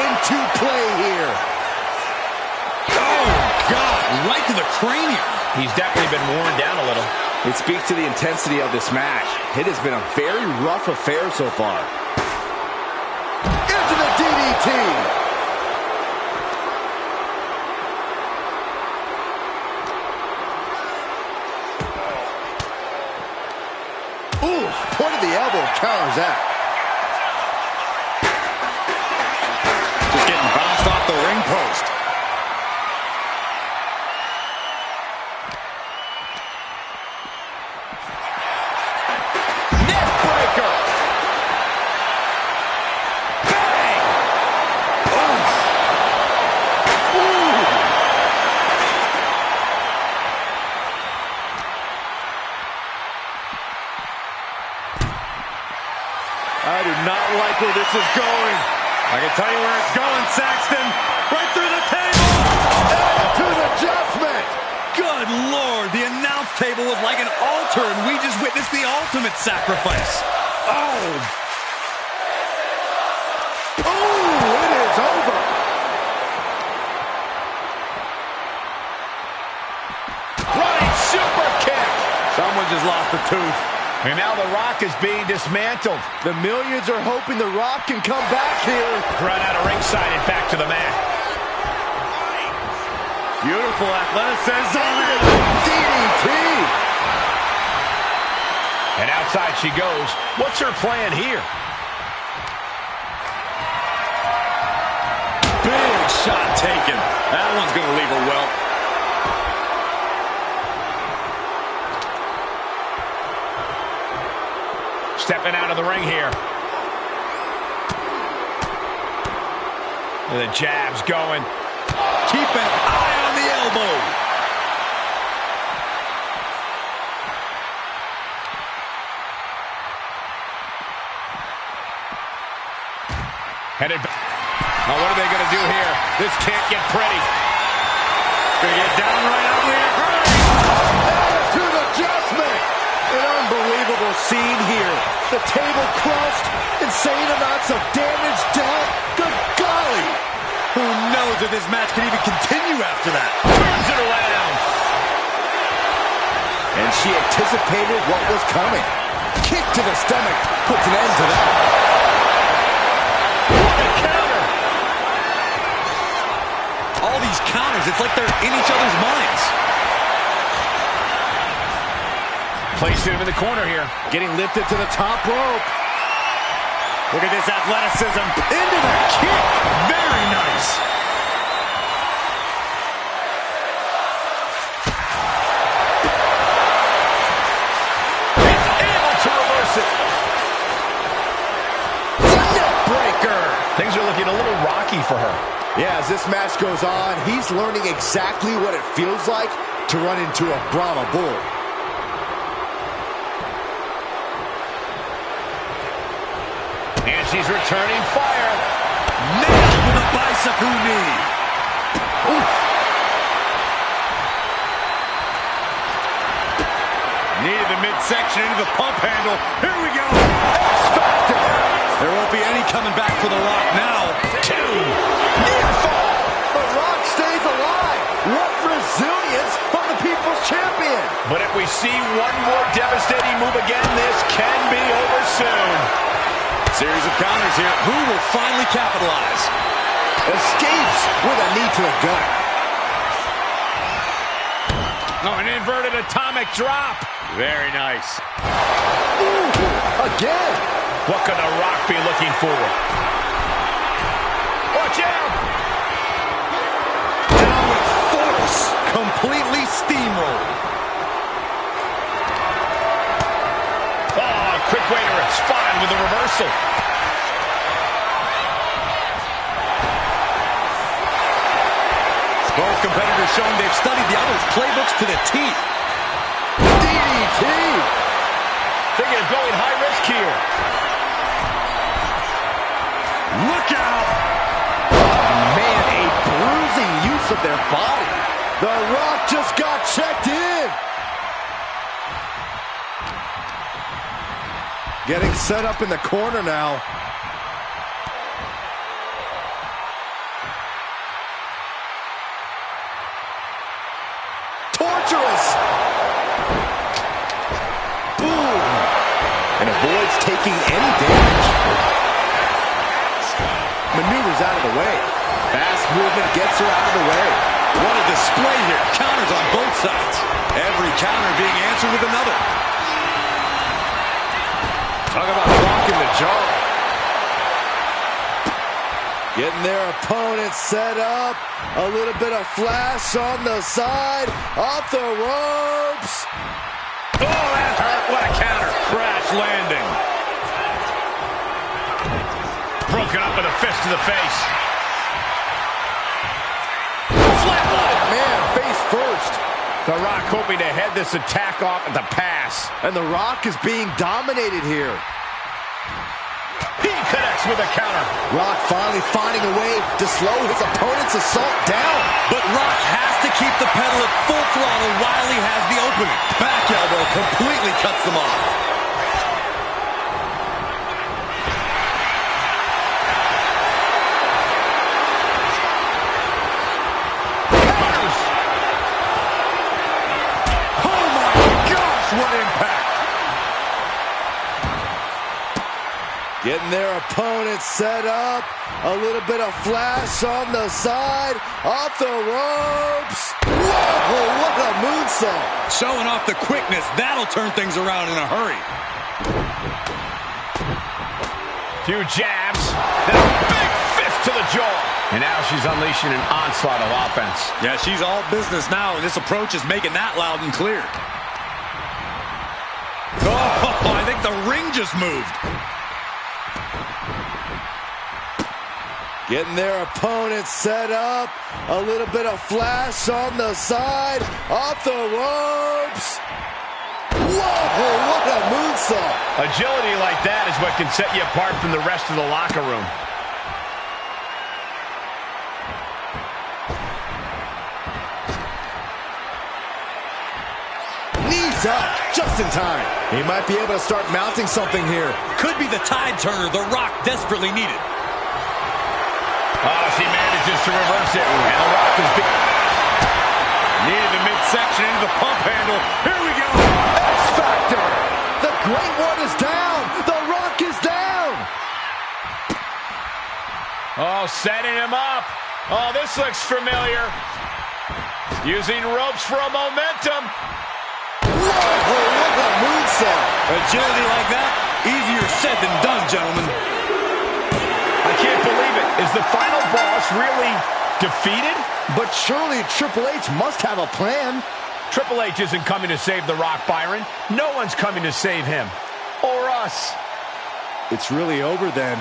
into play here. Oh, God, right to the cranium. He's definitely been worn down a little. It speaks to the intensity of this match. It has been a very rough affair so far. Into the DDT. Ooh, point of the elbow counters that. Just getting bounced off the ring post. Neckbreaker. Bang. I do not like where this is going. I can tell you where it's going, Saxton. Right through the table. To the judgment. Good Lord, the announce table was like an altar, and we just witnessed the ultimate sacrifice. Oh, it is over. Running super kick. Someone just lost a tooth. And now The Rock is being dismantled. The millions are hoping The Rock can come back here. Run out of ringside and back to the mat. Beautiful athleticism. DDT. And outside she goes. What's her plan here? Big shot taken. That one's going to leave her well. Stepping out of the ring here. The jab's going. Keep an eye on the elbow. Headed back. Now what are they going to do here? This can't get pretty. Gonna get downright ugly. To the judgment. An unbelievable scene here. The table crushed. Insane amounts of damage dealt. Good golly. Who knows if this match can even continue after that? Turns it around. And she anticipated what was coming. Kick to the stomach puts an end to that. Counter. All these counters, it's like they're in each other's minds. Placing him in the corner here. Getting lifted to the top rope. Look at this athleticism. Into the kick. Very nice. Able to reverse it. Neck breaker. Things are looking a little rocky for her. Yeah, as this match goes on, he's learning exactly what it feels like to run into a Brahma bull. And she's returning fire. Nailed with a bicycle knee. Oof. Knee to the midsection into the pump handle. Here we go. There won't be any coming back for The Rock now. Near fall. The Rock stays alive. What resilience from the People's Champion. But if we see one more devastating move again, this can be over soon. Series of counters here. Who will finally capitalize? Escapes with a knee to the gut. Oh, an inverted atomic drop. Very nice. Ooh, again. What could The Rock be looking for? Watch out! Down with force. Completely steamrolled. Oh, quick way to respond with a reversal. Both competitors showing they've studied the other's playbooks to the teeth. DDT. Thinking of going high risk here. Look out! Man, a bruising use of their body. The Rock just got checked in. Getting set up in the corner now. Torturous. Boom. And avoids taking any damage. Maneuvers out of the way. Fast movement gets her out of the way. What a display here. Counters on both sides. Every counter being answered with another. Talk about rocking the jaw. Getting their opponent set up. A little bit of flash on the side. Off the ropes. Oh, that hurt. What a counter. Crash landing. Broken up with a fist to the face. Flatline. Man, face first. The Rock hoping to head this attack off at the pass. And The Rock is being dominated here. connects with a counter. Rock finally finding a way to slow his opponent's assault down. But Rock has to keep the pedal at full throttle while he has the opening. Back elbow completely cuts them off. Oh my gosh, what impact! Getting their opponent set up. A little bit of flash on the side. Off the ropes. Whoa, what a moonsault. Showing off the quickness. That'll turn things around in a hurry. Few jabs. Then a big fist to the jaw. And now she's unleashing an onslaught of offense. Yeah, she's all business now, and this approach is making that loud and clear. Oh, I think the ring just moved. Getting their opponent set up. A little bit of flash on the side. Off the ropes. Whoa, what a moonsault. Agility like that is what can set you apart from the rest of the locker room. Knees up, just in time. He might be able to start mounting something here. Could be the tide turner The Rock desperately needed. Oh, she manages to reverse it. And The Rock is big. Needed the midsection into the pump handle. Here we go. X-Factor. The Great One is down. The Rock is down. Oh, setting him up. Oh, this looks familiar. Using ropes for a momentum. Whoa, what a moonsault. Agility like that, easier said than done, gentlemen. I can't believe it. Is the final boss really defeated? But surely Triple H must have a plan. Triple H isn't coming to save The Rock, Byron. No one's coming to save him. Or us. It's really over then.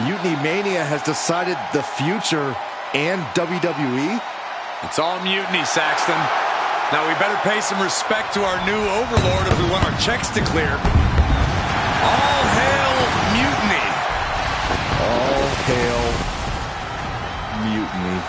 Mutiny Mania has decided the future and WWE. It's all mutiny, Saxton. Now we better pay some respect to our new overlord if we want our checks to clear. All hail mutiny. All hail mutiny.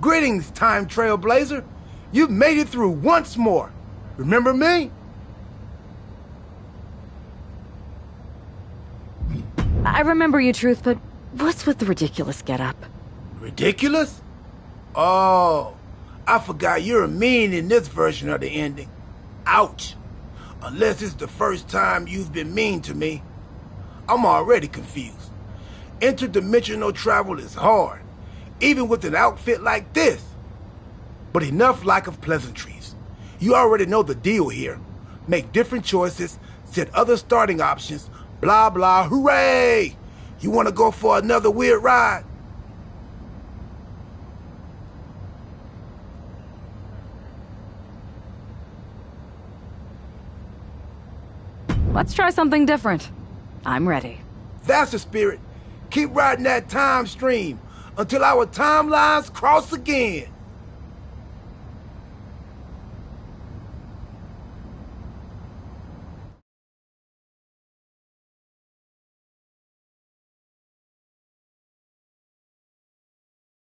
Greetings, Time Trailblazer. You've made it through once more. Remember me? I remember you, Truth, but what's with the ridiculous getup? Ridiculous? Oh, I forgot you're mean in this version of the ending. Ouch. Unless it's the first time you've been mean to me. I'm already confused. Interdimensional travel is hard, even with an outfit like this. But enough lack of pleasantries. You already know the deal here. Make different choices, set other starting options, blah blah, hooray! You want to go for another weird ride? Let's try something different. I'm ready. That's the spirit. Keep riding that time stream until our timelines cross again.